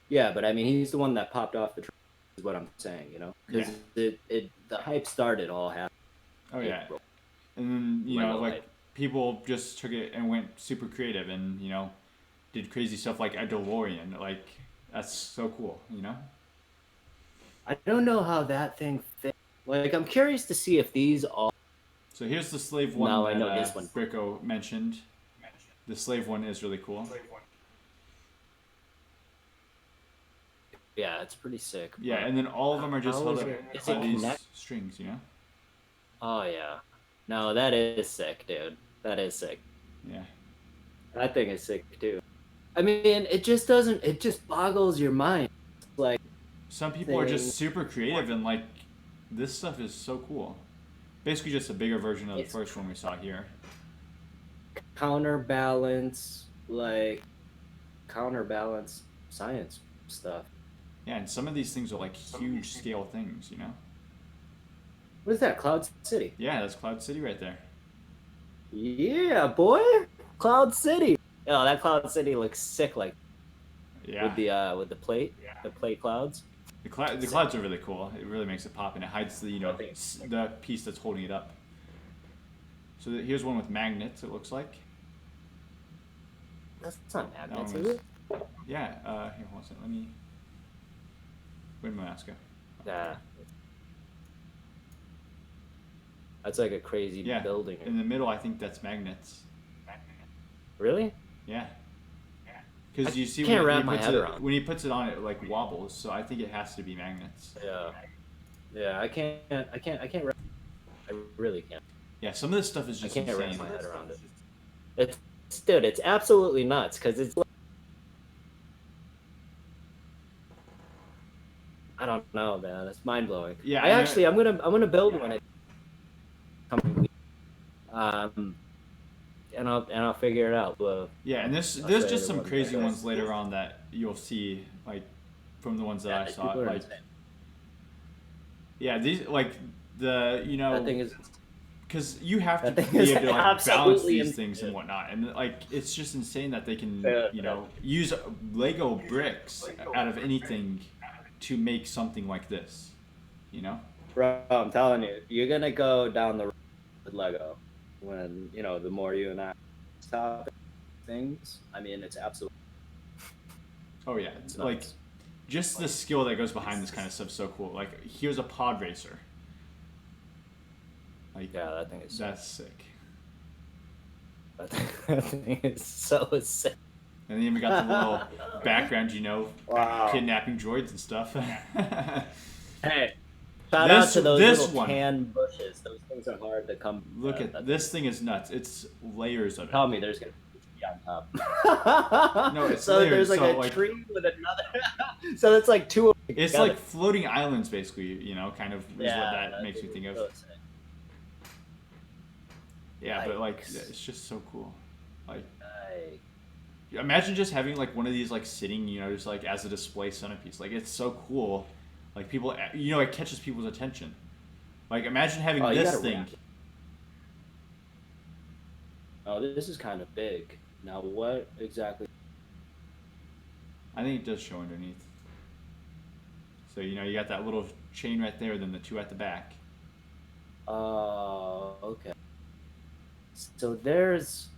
Yeah, but I mean, he's the one that popped off the trend, is what I'm saying, you know? Because the hype started all happening. Oh, yeah. And then, you know, like, people just took it and went super creative and, you know, did crazy stuff like a DeLorean. Like, that's so cool, you know? I don't know how that thing fits. Like, I'm curious to see if these all... So here's the slave one I know this one. Bricko mentioned. The slave one is really cool. Yeah, it's pretty sick. Yeah, and then all of them are just held up by these strings, you know? Oh, yeah. No, that is sick, dude. That is sick. Yeah. That thing is sick, too. I mean, it just doesn't... It just boggles your mind. Like... Some people are just super creative and, like, this stuff is so cool. Basically just a bigger version of the first one we saw here. Counterbalance science stuff. Yeah, and some of these things are like huge scale things, you know? What is that, Cloud City? Yeah, that's Cloud City right there. Yeah, boy! Cloud City! Oh, that Cloud City looks sick, like, with the plate, the plate clouds. The clouds are really cool. It really makes it pop, and it hides the, you know, the piece that's holding it up. So here's one with magnets, it looks like. That's not magnets, is it? Yeah, here, hold on a second. Let me... Where'd my mouse go? Nah. That's like a crazy building. In the middle, I think that's magnets. Really? Yeah. Because you see when he puts it on, it like wobbles. So I think it has to be magnets. Yeah. Yeah, I can't. I really can't. Yeah, some of this stuff is just insane. I can't wrap my head around it. It's absolutely nuts because it's. I don't know, man. It's mind blowing. Yeah, I'm gonna build one. And I'll figure it out. But yeah, and there's just some crazy ones later on that you'll see, like from the ones that I saw. Like, yeah, these like the that thing is. Because you have to be able to like balance these things and whatnot, and like it's just insane that they can you know use Lego bricks out of anything to make something like this, you know. Bro, I'm telling you, you're gonna go down the road with Lego when you know the more you and I stop things. I mean, it's absolutely. Oh yeah, it's like just the skill that goes behind this kind of stuff is so cool. Like here's a pod racer. Like, yeah, that thing is. That's sick. That thing is so sick. And then we got the little background, you know, kidnapping droids and stuff. Hey, shout out to those little tan bushes. Those things are hard to come. Look at this thing is nuts. It's layers of it. Tell me there's gonna be on top. No, it's so layers. There's like a tree with another. So it's like two. It's together. Like floating islands, basically. You know, kind of is what that makes me think of. Yeah, but like it's just so cool. Like, imagine just having like one of these like sitting, you know, just like as a display centerpiece. Like it's so cool. Like people, you know, it catches people's attention. Like imagine having this thing. Oh, this is kind of big. Now what exactly? I think it does show underneath. So you know you got that little chain right there, then the two at the back. Oh, okay. So there's,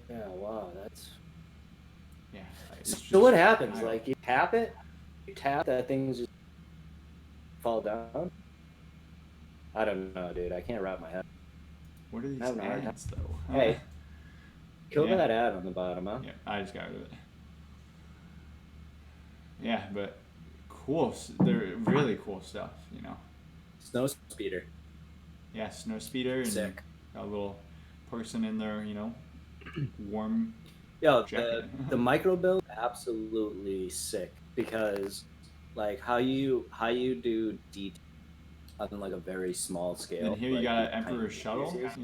wow, that's. Yeah. So what happens? Like you tap that thing just fall down. I don't know, dude. I can't wrap my head. What are these ads, though? Hey, kill that ad on the bottom, huh? Yeah, I just got rid of it. Yeah, but cool. They're really cool stuff, you know. Snow speeder. Yeah, snow speeder and Sick. got a little person in there, warm Yo, jacket. the micro build absolutely sick because like how you do detail on like a very small And scale, here you like got these an tiny Emperor shuttle, pieces.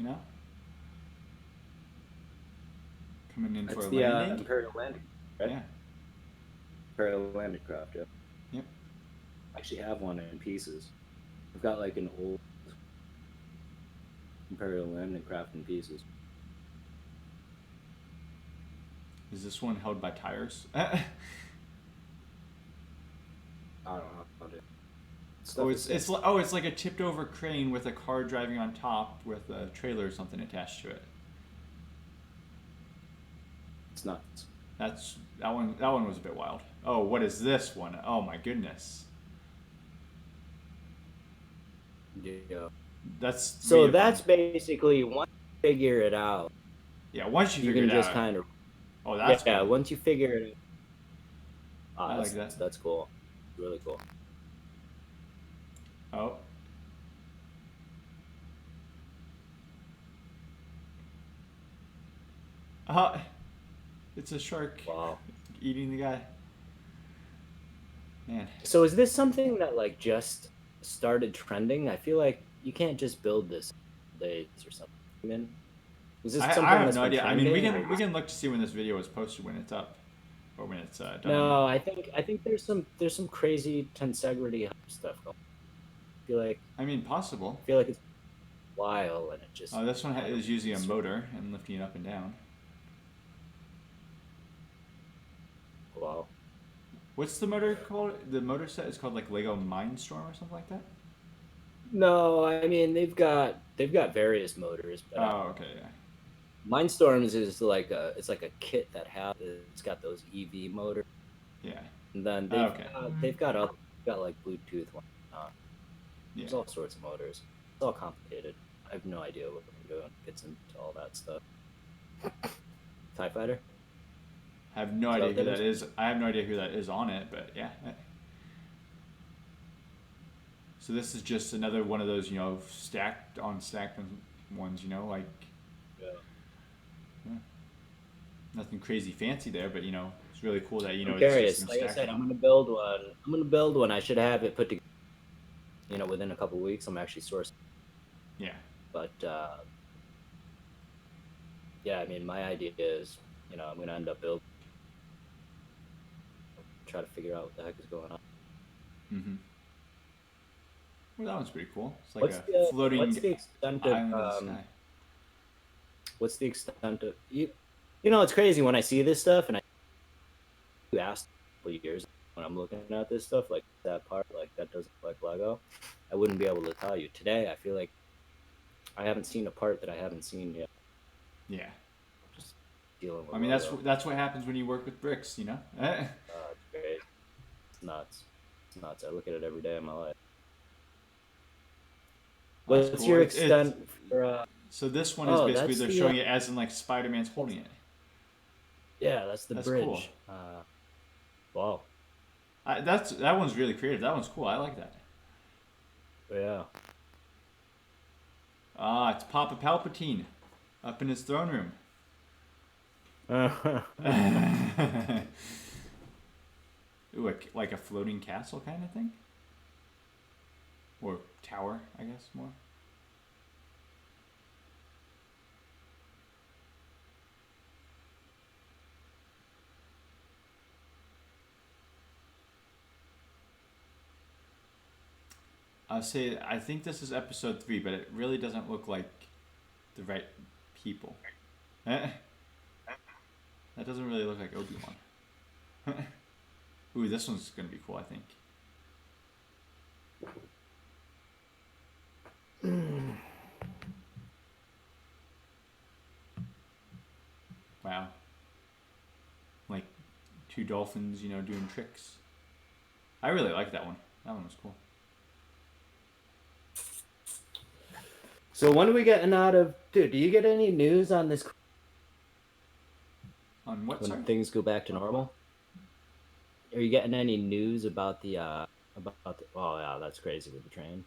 coming in for That's a the landing. Imperial Landing, right? Yeah. Imperial Landing craft. Yeah, Yep. I actually have one in pieces. I've got like an old Imperial Landing craft in pieces. Is this one held by tires? I don't know about it. Oh, Stuff is it's sick. it's oh, it's like a tipped over crane with a car driving on top with a trailer or something attached to it. It's nuts. That one was a bit wild. Oh, what is this one? Oh my goodness. Yeah. That's So three of them. that's basically once you figure it out, Yeah, once you you figure can it just out. kind of Oh, that's yeah. cool. Once you figure it out, I like that's that. that's cool. Really cool. Oh. Uh, it's a shark Wow. eating the guy. Man. So is this something that like just started trending? I feel like you can't just build this in days or something. I mean, is this I something have that's no been idea. I mean, we trending? can we can look to see when this video is posted when it's up or when it's done. No, I think there's some crazy Tensegrity stuff going. I mean, possible. I feel like it's a while and it just Oh, this one kind of is using a motor and lifting it up and down. wow. What's the motor called? The motor set is called like Lego Mindstorm or something like that. No, I mean they've got various motors, but Oh, okay, yeah, Mindstorms is like a kit that has it's got those EV motors, yeah. and then Oh, they've okay, got they've got other got like Bluetooth ones. yeah. There's all sorts of motors. It's all complicated. I have no idea what we're doing. Gets into all that stuff. TIE Fighter? I have no Is that idea what who that that is? is. I have no idea who that is on it, but yeah. So this is just another one of those, stacked on stacked ones, like Yeah. nothing crazy fancy there, but it's really cool that I'm it's just curious. them Like I stacked said, up. I'm gonna build one. I'm gonna build one. I should have it put together. Within a couple weeks. I'm actually sourcing. Yeah. But yeah, I mean, my idea is, I'm gonna end up building. Try to figure out what the heck is going on. Mm-hmm. Well, that one's pretty cool. It's like What's a the what's floating the extent of island in the sky. what's the extent of you? It's crazy when I see this stuff and you asked a couple years when I'm looking at this stuff like that part like that doesn't look like Lego. I wouldn't be able to tell you today. I feel like I haven't seen a part that I haven't seen yet. Yeah. Just dealing with I mean, Lego. that's what happens when you work with bricks. It's great. It's nuts. It's nuts. I look at it every day of my life. That's What's cool. your It's extent for? so this one is Oh, basically that's they're the showing it as in like Spider-Man's holding it. yeah, that's the That's cool. bridge. Wow. That one's really creative. That one's cool. I like that. Yeah. Ah, it's Papa Palpatine up in his throne room. Ooh, like a floating castle kind of thing, or tower, I guess more. I'll say I think this is episode 3, but it really doesn't look like the right people. That doesn't really look like Obi-Wan. Ooh, this one's gonna be cool, I think. Wow. Like 2 dolphins, doing tricks. I really like that one. That one was cool. So when are we getting out of? Dude, do you get any news on this On what, when sorry? things go back to normal? Are you getting any news about the about the? Oh yeah, that's crazy with the train.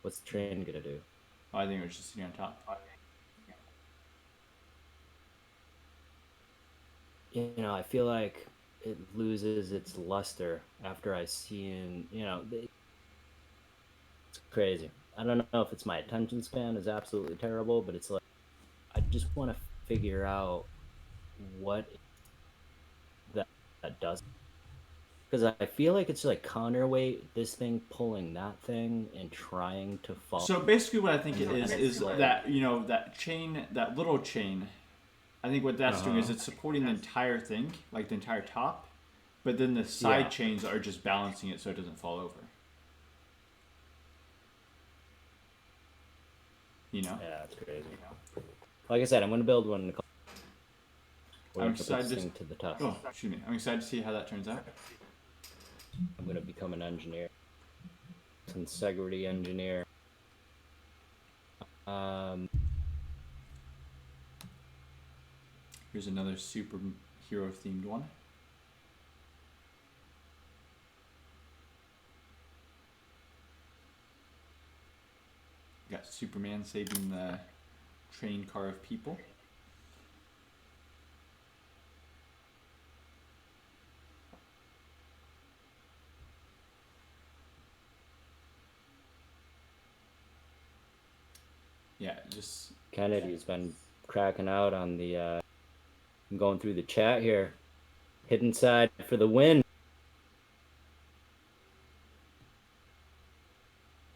What's the train gonna do? Oh, I think it was just sitting on top. You know, I feel like it loses its luster after I see in, you know, it's crazy. I don't know if it's my attention span is absolutely terrible, but it's like I just want to figure out what that does, because I feel like it's like counterweight this thing pulling that thing and trying to fall. So basically, what I think it And is it's like, that that chain, that little chain. I think what that's doing is it's supporting the entire thing, like the entire top, but then the side yeah, chains are just balancing it so it doesn't fall over. You know. yeah, it's crazy. Like I said, I'm gonna build one in a couple. We're I'm gonna put this excited thing to the test. Oh, excuse me. I'm excited to see how that turns out. I'm gonna become an engineer, Tensegrity engineer. Um, Here's another superhero themed one. Got Superman saving the train car of people. Yeah, just Kennedy's been cracking out on the. I'm going through the chat here. Hidden side for the win.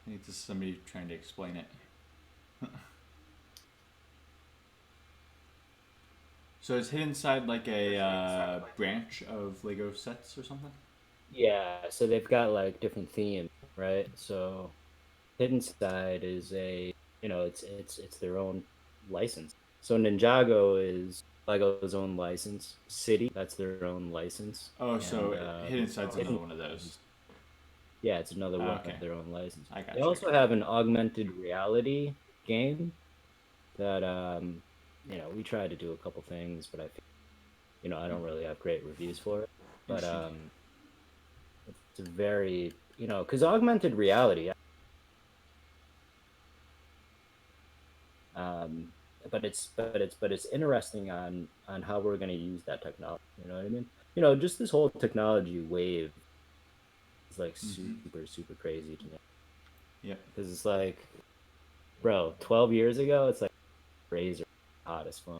I think this is somebody trying to explain it. So is Hidden Side like a branch of Lego sets or something? Yeah, so they've got like different themes, right? So Hidden Side is a, you know, it's their own license. So Ninjago is Lego's own license. City, that's their own license. Oh, And so Hidden Side's another one of those. yeah, it's another one Okay, of their own license. I got They you. also have an augmented reality game that you know, we tried to do a couple things, but I think, you know, I don't really have great reviews for it. But Interesting. it's a very, you know, because augmented reality, um, but it's interesting on how we're going to use that technology. You know what I mean? You know, just this whole technology wave is like super crazy to me Yep. because it's like, bro, 12 years ago, it's like razor hot as phone.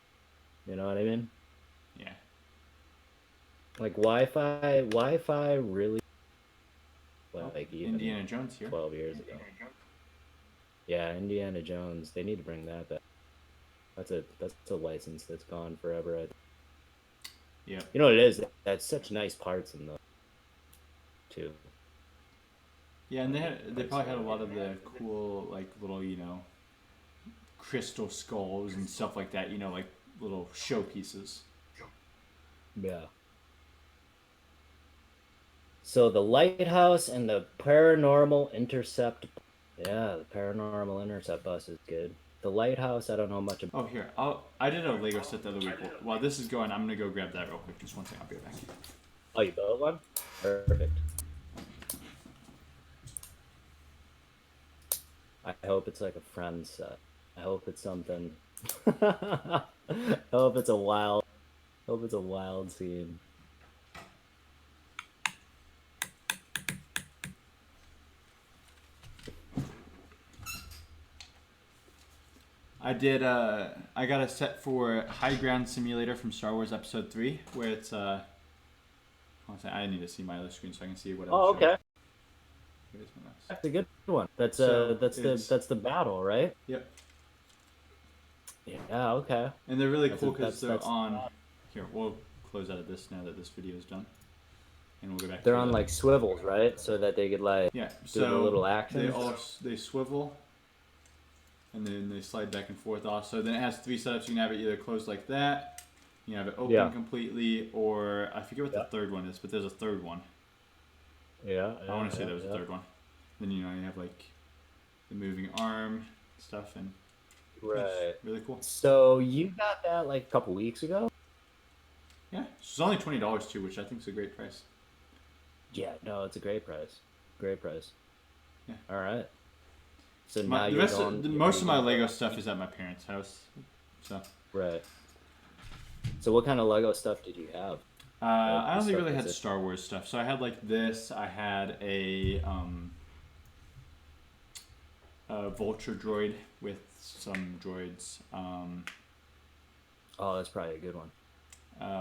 You know what I mean? Yeah. Like Wi-Fi really, Oh, like even Indiana Jones here. 12 years ago. Yeah, Indiana Jones. They need to bring that back. That's a license that's gone forever. Yep. You know what it is? That's such nice parts in the too. Yeah, and they probably had a lot of the cool like little crystal skulls and stuff like that. Like little showpieces. Yeah. So the lighthouse and the paranormal intercept. Yeah, the paranormal intercept bus is good. The lighthouse, I don't know much about. Oh, here. I did a Lego set the other week. While this is going, I'm gonna go grab that real quick. Just one second. I'll be right back. Oh, you built one? Perfect. I hope it's like a friend set. I hope it's something. I hope it's a wild. I hope it's a wild scene. I did. I got a set for High Ground Simulator from Star Wars Episode 3, where it's. I need to see my other screen so I can see what I'm Oh, showing. okay. That's a good one. That's So that's the battle, right? Yep. Yeah. Okay. And they're really That's cool because they're that's on. Here, we'll close out of this now that this video is done, and we'll go back. they're to on the, like swivels, right? So that they could like Yeah. do the So little actions. they swivel, and then they slide back and forth off. So then it has three setups. You can have it either closed like that, you can have it open completely, or I forget what the third one is, but there's a third one. Yeah. I want to say there was a third one. Then you have like the moving arm stuff, and Right. it's really cool. So you got that like a couple weeks ago? Yeah, it's only $20 too, which I think is a great price. Yeah. No, it's a great price. Great price. Yeah. All right. So My, now the you're rest going. of, most of my Lego stuff is at my parents' house. So Right. So what kind of Lego stuff did you have? Like I the only stuff really was had it? Star Wars stuff. So I had like this. I had a vulture droid with some droids. Oh, that's probably a good one.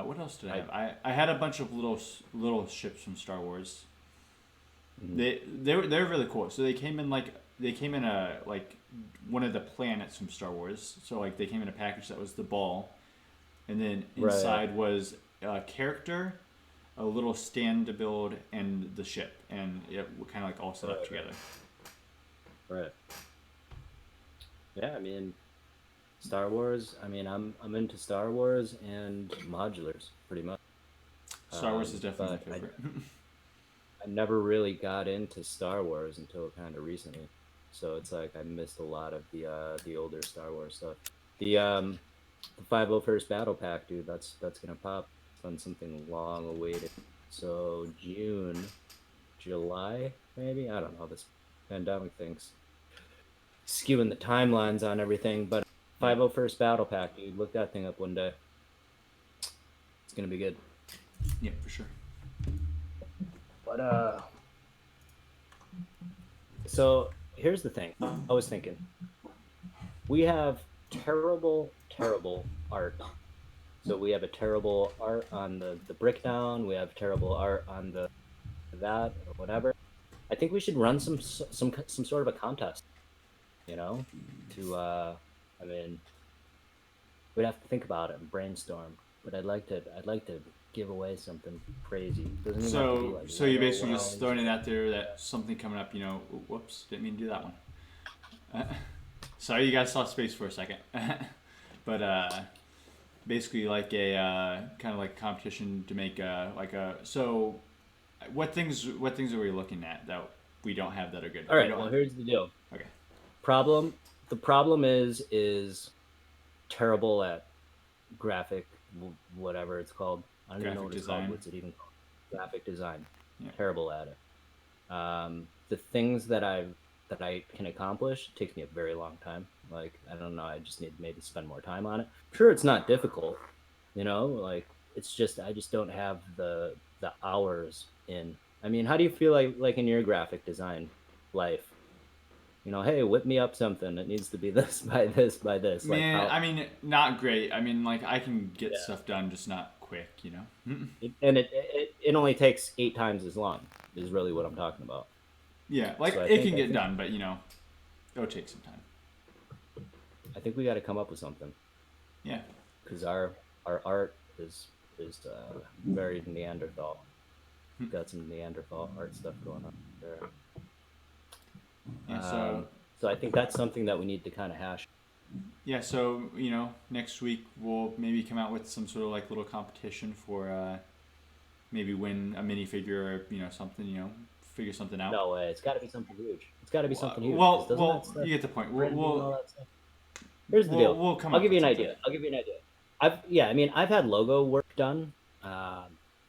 What else did I I have? I had a bunch of little ships from Star Wars. mhm. They were really cool. So they came in a like one of the planets from Star Wars. So like they came in a package that was the ball, and then Right, inside was a character, a little stand to build, and the ship, and it kind of like all set up right, together. right. Yeah, I mean Star Wars. I mean I'm into Star Wars and modulars pretty much. Star Wars is definitely But my favorite. I never really got into Star Wars until kind of recently. So it's like I missed a lot of the older Star Wars stuff. The 501st Battle Pack, dude, that's gonna pop. It's on something long awaited. So June, July, maybe? I don't know. This pandemic thing's skewing the timelines on everything, but Yeah, 501st Battle Pack, dude, look that thing up one day. It's gonna be good. yeah, for sure. But so here's the thing. I was thinking, we have terrible, terrible art. So we have a terrible art on the Brickdown. We have terrible art on the that or whatever. I think we should run some sort of a contest. You know, to I mean, we'd have to think about it and brainstorm. But I'd like to give away something crazy. Doesn't even have to be like So you Lego basically just rounds. throwing it out there that something coming up. Whoops, didn't mean to do that one. Sorry, you guys saw space for a second. But basically like a kind of like competition to make like a so what things are we looking at that we don't have that are good? All We right. don't Well, have. here's the deal. Okay. Problem. The problem is terrible at graphic, whatever it's called. I don't even know Graphic what it's called. design. What's it even called? Graphic design. Yeah. Terrible at it. The things that I can accomplish takes me a very long time. Like I don't know. I just need to maybe spend more time on it. Sure, it's not difficult. Like it's just I just don't have the hours in. I mean, how do you feel like in your graphic design life? Hey, whip me up something. It needs to be this by this by this. Like Man, how? I mean, not great. I mean, like I can get Yeah. stuff done, just not quick. And it only takes 8 times as long. Is really what I'm talking about. Yeah, So like I it think can I get think done, but it'll take some time. I think we got to come up with something Yeah. because our art is very Neanderthal. Got some Neanderthal art stuff going on there. Yeah. So So I think that's something that we need to kind of hash. yeah. So next week we'll maybe come out with some sort of like little competition for maybe win a minifigure or something. Figure something out. No way. It's got to be something huge. It's got to be something huge because Well, doesn't that well, stuff you get the point. We'll printing and all we'll that stuff? Here's the we'll, deal. we'll come I'll up give you with an something. idea. Yeah. I mean, I've had logo work done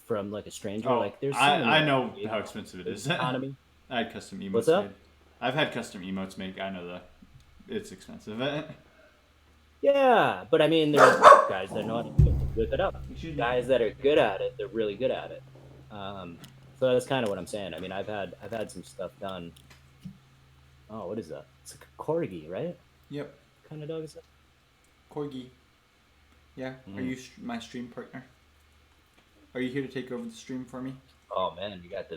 from like a stranger. Oh, Like, there's so many I like know creative how expensive it is. economy. I had custom What's emotes made. up? I've had custom emotes made. I know it's expensive. Yeah, but I mean, there's guys that know how to whip it up. Excuse me. Guys that are good at it, they're really good at it. So that's kind of what I'm saying. I mean, I've had some stuff done. Oh, what is that? It's like a corgi, right? Yep. What kind of dog is that? Corgi. Yeah. Are Mm. you my stream partner? Are you here to take over the stream for me? Oh man, you got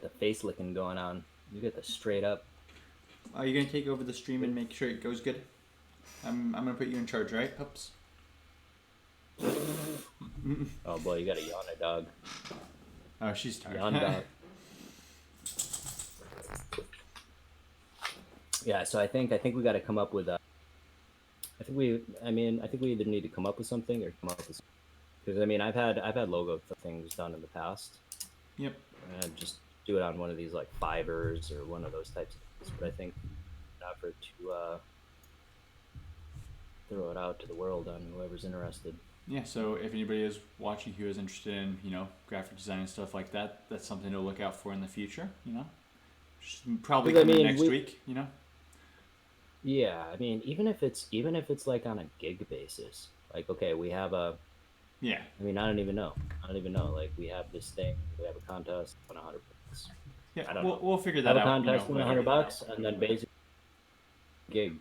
the face licking going on. You got the straight up. Are you gonna take over the stream and make sure it goes good? I'm gonna put you in charge, right, pups? Oh boy, you got a yawner dog. Oh, she's tired. Yawn dog. Yeah, so I think we got to come up with a. I think we either need to come up with something or come up with because I mean I've had logo things done in the past Yep. and just do it on one of these like Fivers or one of those types of things. But I think an effort to throw it out to the world on whoever's interested. Yeah. So if anybody is watching who is interested in graphic design and stuff like that, that's something to look out for in the future. Probably Because I coming mean next week. Yeah, I mean, even if it's like on a gig basis, like okay, we have a. Yeah. I mean, I don't even know. I don't even know. Like we have this thing. We have a contest on $100. Yeah, I don't we'll know. we'll figure that Have a out, contest on a later. hundred bucks, and then basically gig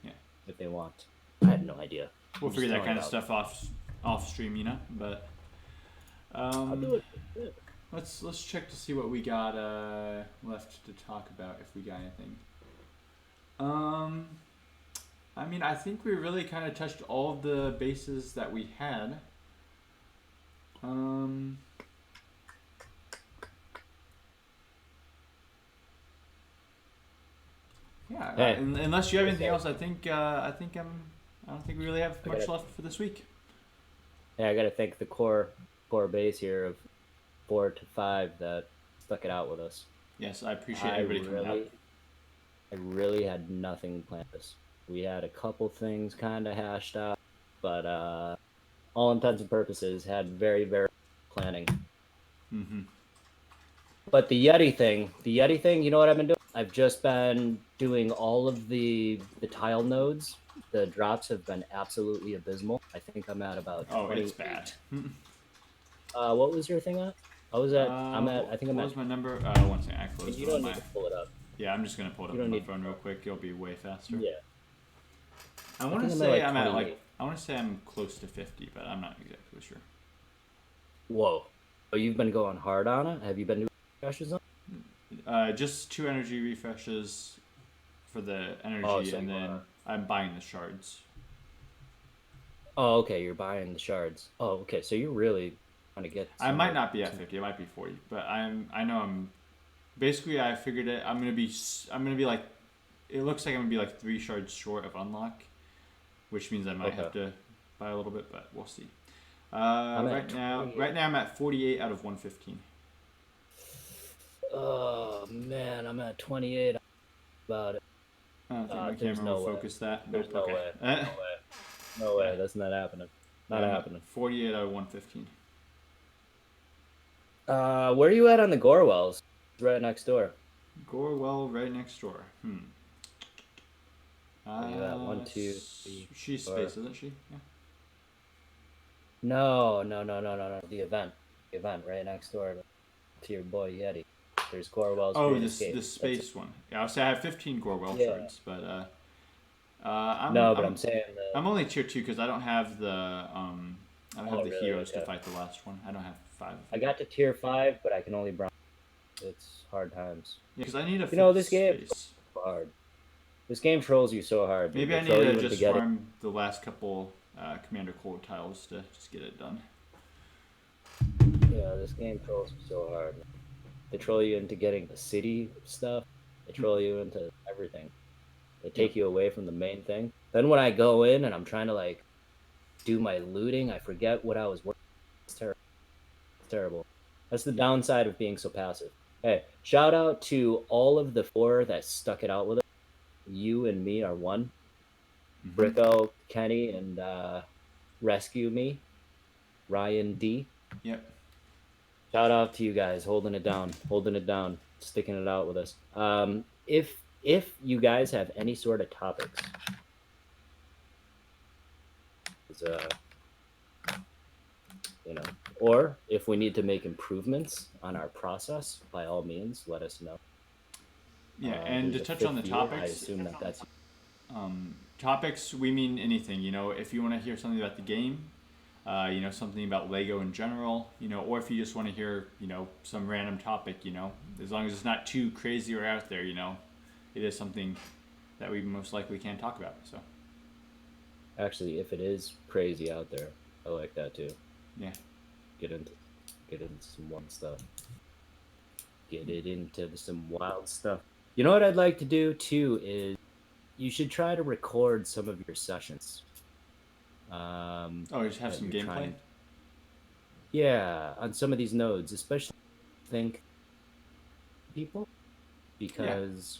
Yeah. if they want. I have no idea. We'll I'm just figure that throwing kind it of out. stuff off stream, but I'll um do it. let's check to see what we got left to talk about if we got anything. Um I mean, I think we really kind of touched all of the bases that we had. Um Yeah, Hey, unless you have anything okay. else, I don't think we really have I much gotta. left for this week. Hey, I gotta thank the core base here of 4 to 5 that stuck it out with us. Yes, I appreciate I everybody coming out. really, I really had nothing planned this. We had a couple things kind of hashed out, but all intents and purposes had very planning. Mm-hmm. But the Yeti thing, you know what I've been doing? I've just been doing all of the tile nodes. The drops have been absolutely abysmal. I think I'm at about Oh, it's bad. 28. What was your thing at? I was at. I'm at. I think I'm What at. was my number? One second, I And closed you it on don't my. need to pull it up. Yeah, I'm just gonna pull it You up on don't my need. phone real quick. It'll be way faster. Yeah, I I want to think I'm at say like I'm at 28. I want to say I'm close to 50, but I'm not exactly sure. Whoa. Oh, you've been going hard on it. Have you been doing refreshes on? Just 2 energy refreshes for the Oh, energy, so and you then are. I'm buying the shards. Oh, okay. You're buying the shards. Oh, okay. So you're really trying to get I might somewhere. not be at 50. It might be 40, but I know I'm. Basically, I figured it. I'm gonna be like. It looks like I'm gonna be like 3 shards short of unlock, which means I might Okay. have to buy a little bit, but we'll see. I'm at 28. Right now I'm at 48 out of 115. Oh man, I'm at 28 about it. I don't think my There's camera will no way. focus that. Nope. There's no Okay. way. No way. No Yeah. way. That's not happening. Yeah. Not I'm at happening. 48 out of 115. Where are you at on the Gorewells? It's right next door. Gorewell right next door. Where are you at? One, two, three, She's four. space, isn't she? Yeah. No. The event. The event right next door to your boy Yeti. There's Gorewell's Oh, Great the Escape. That's it. space one. Yeah, I'll say I have 15 Gorewell Yeah. shards, but No, but I'm saying the. I'm only tier 2 because I don't have Oh, the really? heroes to Okay. fight the last one. I don't have 5 of I them. got to tier 5, but I can only bronze. It's hard times. Yeah, because I need a You know, 5th this game space. hard. This game trolls you so hard, dude. Maybe They I need throw to you into just getting. farm the last couple Commander Core tiles to just get it done. Yeah, this game trolls you so hard. They troll you into getting the city stuff. They troll you into everything. They Yep. take you away from the main thing. Then when I go in and I'm trying to like do my looting, I forget what I was working. It's terrible. It's terrible. That's the downside of being so passive. Hey, shout out to all of the 4 that stuck it out with it. You and me are one. Mm-hmm. Bricko, Kenny, and Rescue Me, Ryan D. Yep. Shout out to you guys, holding it down, sticking it out with us. If you guys have any sort of topics, uh, you know, or if we need to make improvements on our process, by all means, let us know. Yeah, and to There's a touch on the 5th year. I topics, assume that that's topics we mean anything. If you want to hear something about the game, something about Lego in general, or if you just want to hear, some random topic, as long as it's not too crazy or out there, it is something that we most likely can talk about. So actually, if it is crazy out there, I like that too. yeah, Get into get into some wild stuff. Get it into some wild stuff. You know what I'd like to do too is you should try to record some of your sessions. oh, just have That some you're gameplay. yeah, on some of these nodes, especially think people, Yeah, because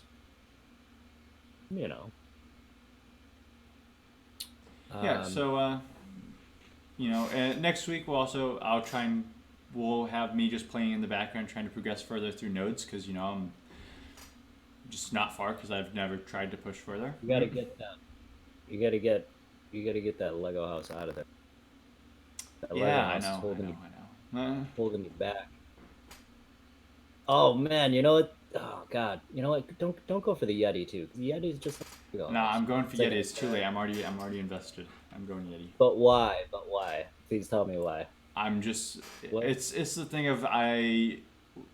you know, yeah. um, So next week we'll have me just playing in the background, trying to progress further through nodes, because I'm just not far because I've never tried to push further. You gotta get that. You gotta get. You gotta get that Lego house out of there. That Lego Yeah, house is I know. holding you back. Oh man, you know what? Oh god, you know what? Don't go for the Yeti too. The Yeti's just like a Lego Nah, house. I'm going for It's like Yeti. an It's too late. I'm already invested. I'm going Yeti. But why? But why? Please tell me why. I'm just What? it's the thing of I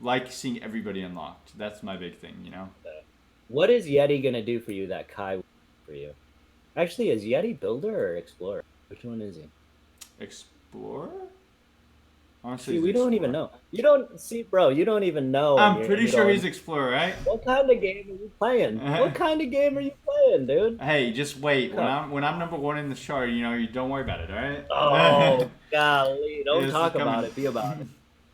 like seeing everybody unlocked. That's my big thing, you know. What is Yeti gonna do for you that Kai won't do for you? Actually, is Yeti builder or explorer? Which one is he? Explorer? Honestly, See, he's we don't even explorer. know. You don't see, bro. You don't even know, and I'm you're and pretty you're sure he's going. explorer, right? What kind of game are you playing? What kind of game are you playing, dude? Hey, just wait. Come. When I'm number one in the chart, you know, you don't worry about it, all right? Oh, golly. Don't This is talk about coming. it. Be about it.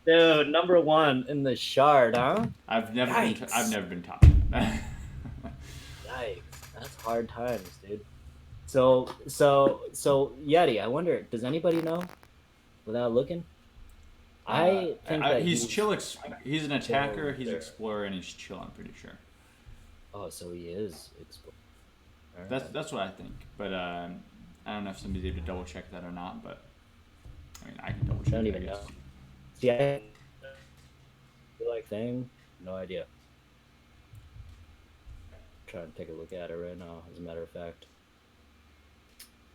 Dude, number one in the shard, huh? I've Yikes. never been top. Yikes. That's hard times, dude. So Yeti, I wonder, does anybody know without looking? I think that He's he's chill. He's an attacker. He's builder. explorer, and he's chill. I'm pretty sure. Oh, so he is explorer. All right. That's what I think. But I don't know if somebody's able to double check that or not. But I mean, I can double I check don't it, I even know. guess. See, I feel like thing, no idea. Trying to take a look at it right now, as a matter of fact.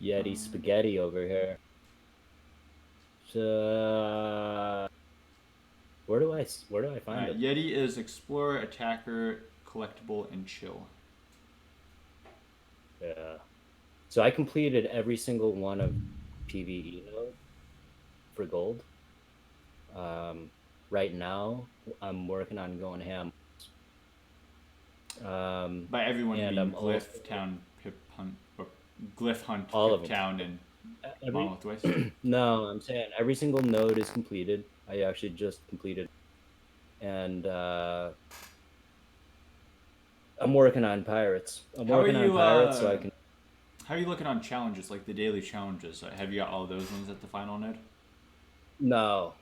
Yeti spaghetti over here. Where do I find it? Yeti is explorer, attacker, collectible, and chill. Yeah. So I completed every single one of PVE node for gold. Right now I'm working on going ham. By everyone, you And mean I'm also Glyph Town, Pip Hunt, or Glyph Hunt, all of Pip them. Town, and Every Monolith Waste. no, I'm saying every single node is completed. I actually just completed, and I'm working on pirates. I'm How are working on you? pirates so I can. How are you looking on challenges, like the daily challenges? Have you got all those ones at the final node? No,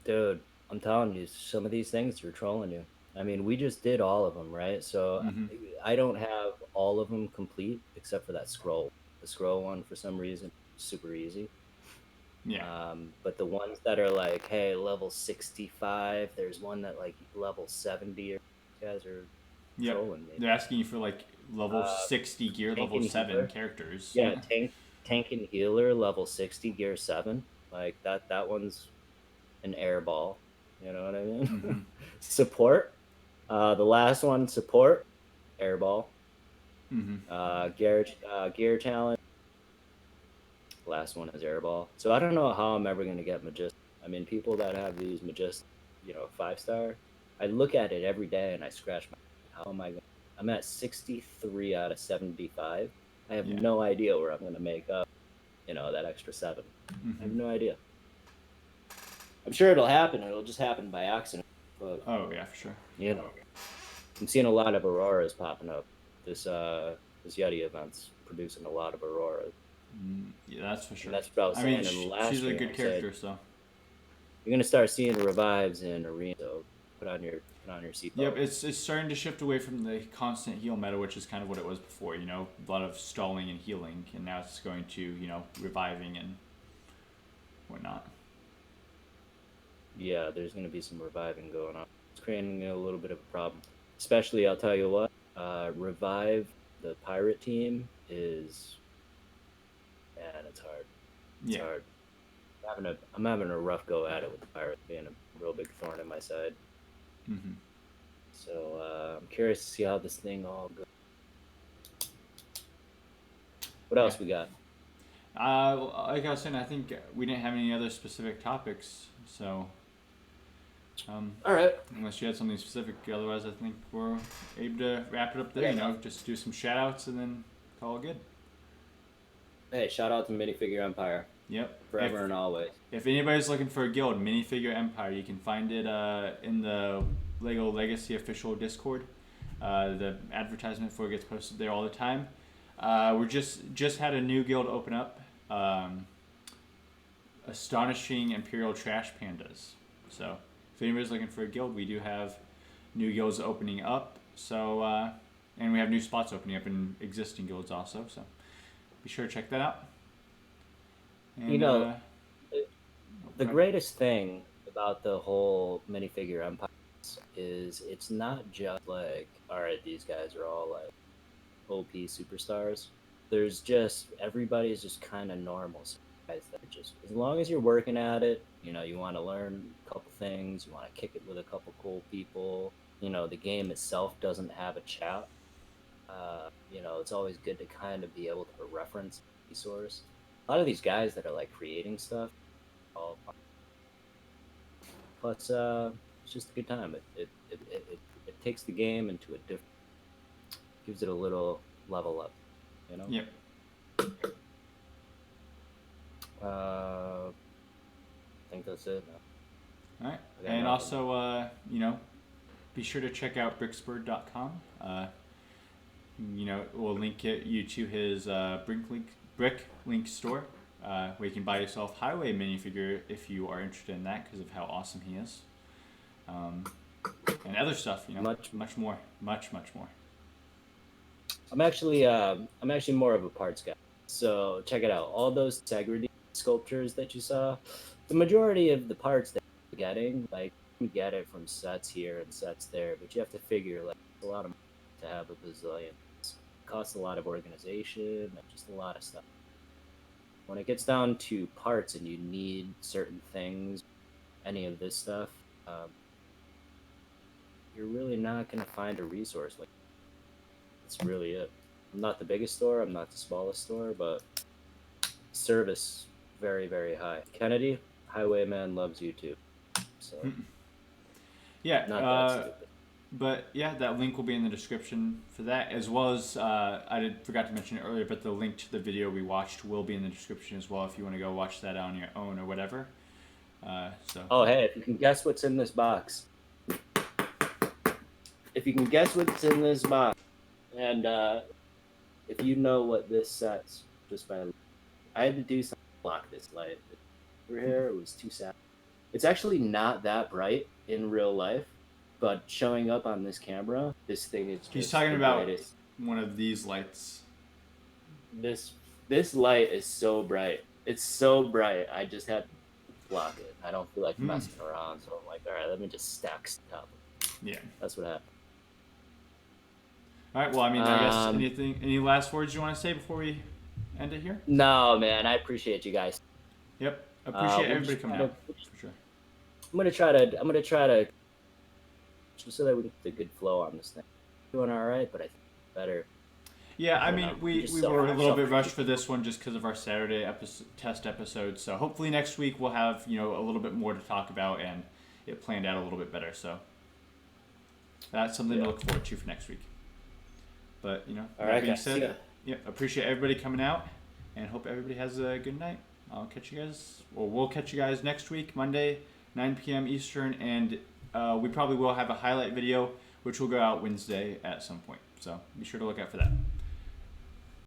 dude, I'm telling you, some of these things are trolling you. I mean, we just did all of them, right? So Mm-hmm. I don't have all of them complete except for that scroll. The scroll one, for some reason, super easy. Yeah. But the ones that are like, hey, level 65, there's one that like level 70, or guys are Yep. trolling me. They're asking you for like level Uh, 60 gear, tank level and 7 healer. characters. Yeah, tank and healer, level 60, gear 7. Like that one's an airball. You know what I mean? Mm-hmm. Support. The last one, support, airball. Mm-hmm. Gear talent. Last one is airball. So I don't know how I'm ever gonna get majestic. I mean, people that have these majestic, 5-star. I look at it every day and I scratch my. How am I going? I'm at 63 out of 75. I have Yeah. no idea where I'm gonna make up. That extra 7. I have Mm-hmm. no idea. I'm sure it'll happen. It'll just happen by accident. But Oh yeah, for sure. I'm seeing a lot of auroras popping up. This Yeti event's producing a lot of auroras. Yeah, that's for sure. And that's what I was I saying mean, in the last she's a stream. good I said character, so. you're gonna start seeing revives in arena. So put on your Yep, seatbelt. it's starting to shift away from the constant heal meta, which is kind of what it was before. You know, a lot of stalling and healing, and now it's going to reviving and whatnot. Yeah, there's gonna be some reviving going on. It's creating a little bit of a problem. Especially, I'll tell you what. Revive the pirate team is, man, it's hard. It's Yeah. hard. I'm having a rough go at it with the pirate being a real big thorn in my side. Mm-hmm. So I'm curious to see how this thing all goes. What else we got? Like I was saying, I think we didn't have any other specific topics, so. All right. Unless you had something specific, otherwise I think we're able to wrap it up there. Yeah. Just do some shout outs and then call it good. Hey, shout out to Minifigure Empire. Yep. Forever and always. If anybody's looking for a guild, Minifigure Empire, you can find it in the Lego Legacy official Discord. The advertisement for it gets posted there all the time. We're just had a new guild open up. Astonishing Imperial Trash Pandas. So if anybody's looking for a guild, we do have new guilds opening up. So, and we have new spots opening up in existing guilds also. So, be sure to check that out. And, You know, the go ahead. greatest thing about the whole minifigure empire is it's not just like, all right, these guys are all like OP superstars. There's just everybody's just kind of normal guys that are just as long as you're working at it, you want to learn a couple things, you want to kick it with a couple cool people. The game itself doesn't have a chat. It's always good to kind of be able to reference resource. A lot of these guys that are like creating stuff, all plus it's just a good time. It takes the game into a different, gives it a little level up, Yep. I think that's it. All right. I got And nothing. also, be sure to check out bricksbird.com. We'll link you to his BrickLink store, where you can buy yourself Highway minifigure if you are interested in that because of how awesome he is. And other stuff, much more, much more. I'm actually more of a parts guy. So check it out. All those Tensegrity sculptures that you saw, the majority of the parts that you're getting, like you get it from sets here and sets there, but you have to figure like it's a lot of money to have a bazillion. It costs a lot of organization and just a lot of stuff. When it gets down to parts and you need certain things, any of this stuff, you're really not going to find a resource like that's really it. I'm not the biggest store, I'm not the smallest store, but service very, very high. Kennedy, Highwayman loves you too. So Yeah. not that stupid. But yeah, that link will be in the description for that, as well as forgot to mention it earlier, but the link to the video we watched will be in the description as well if you want to go watch that on your own or whatever. Oh, hey, if you can guess what's in this box. If you can guess what's in this box, and if you know what this says, just by I had to do something to block this light. Over here, it was too sad. It's actually not that bright in real life, but showing up on this camera, this thing is just He's talking the about brightest. one of these lights. This light is so bright. It's so bright. I just had to block it. I don't feel like messing around, so I'm like, all right, let me just stack stuff. Yeah. That's what happened. All right. Well, I mean, I guess any last words you want to say before we end it here? No, man, I appreciate you guys. Yep. Appreciate we'll everybody just coming kinda- out. For sure. I'm gonna try to just so that we get the good flow on this thing. Doing all right, but I think better. Yeah, I don't mean, know. we Just were a little bit self- rushed for this one just because of our Saturday test episode. So hopefully next week we'll have a little bit more to talk about and it planned out a little bit better. So that's something to look forward to for next week. But All that right, being guys. said, appreciate everybody coming out and hope everybody has a good night. I'll catch you guys, or we'll catch you guys next week, Monday, 9 p.m. Eastern, and we probably will have a highlight video which will go out Wednesday at some point. So be sure to look out for that.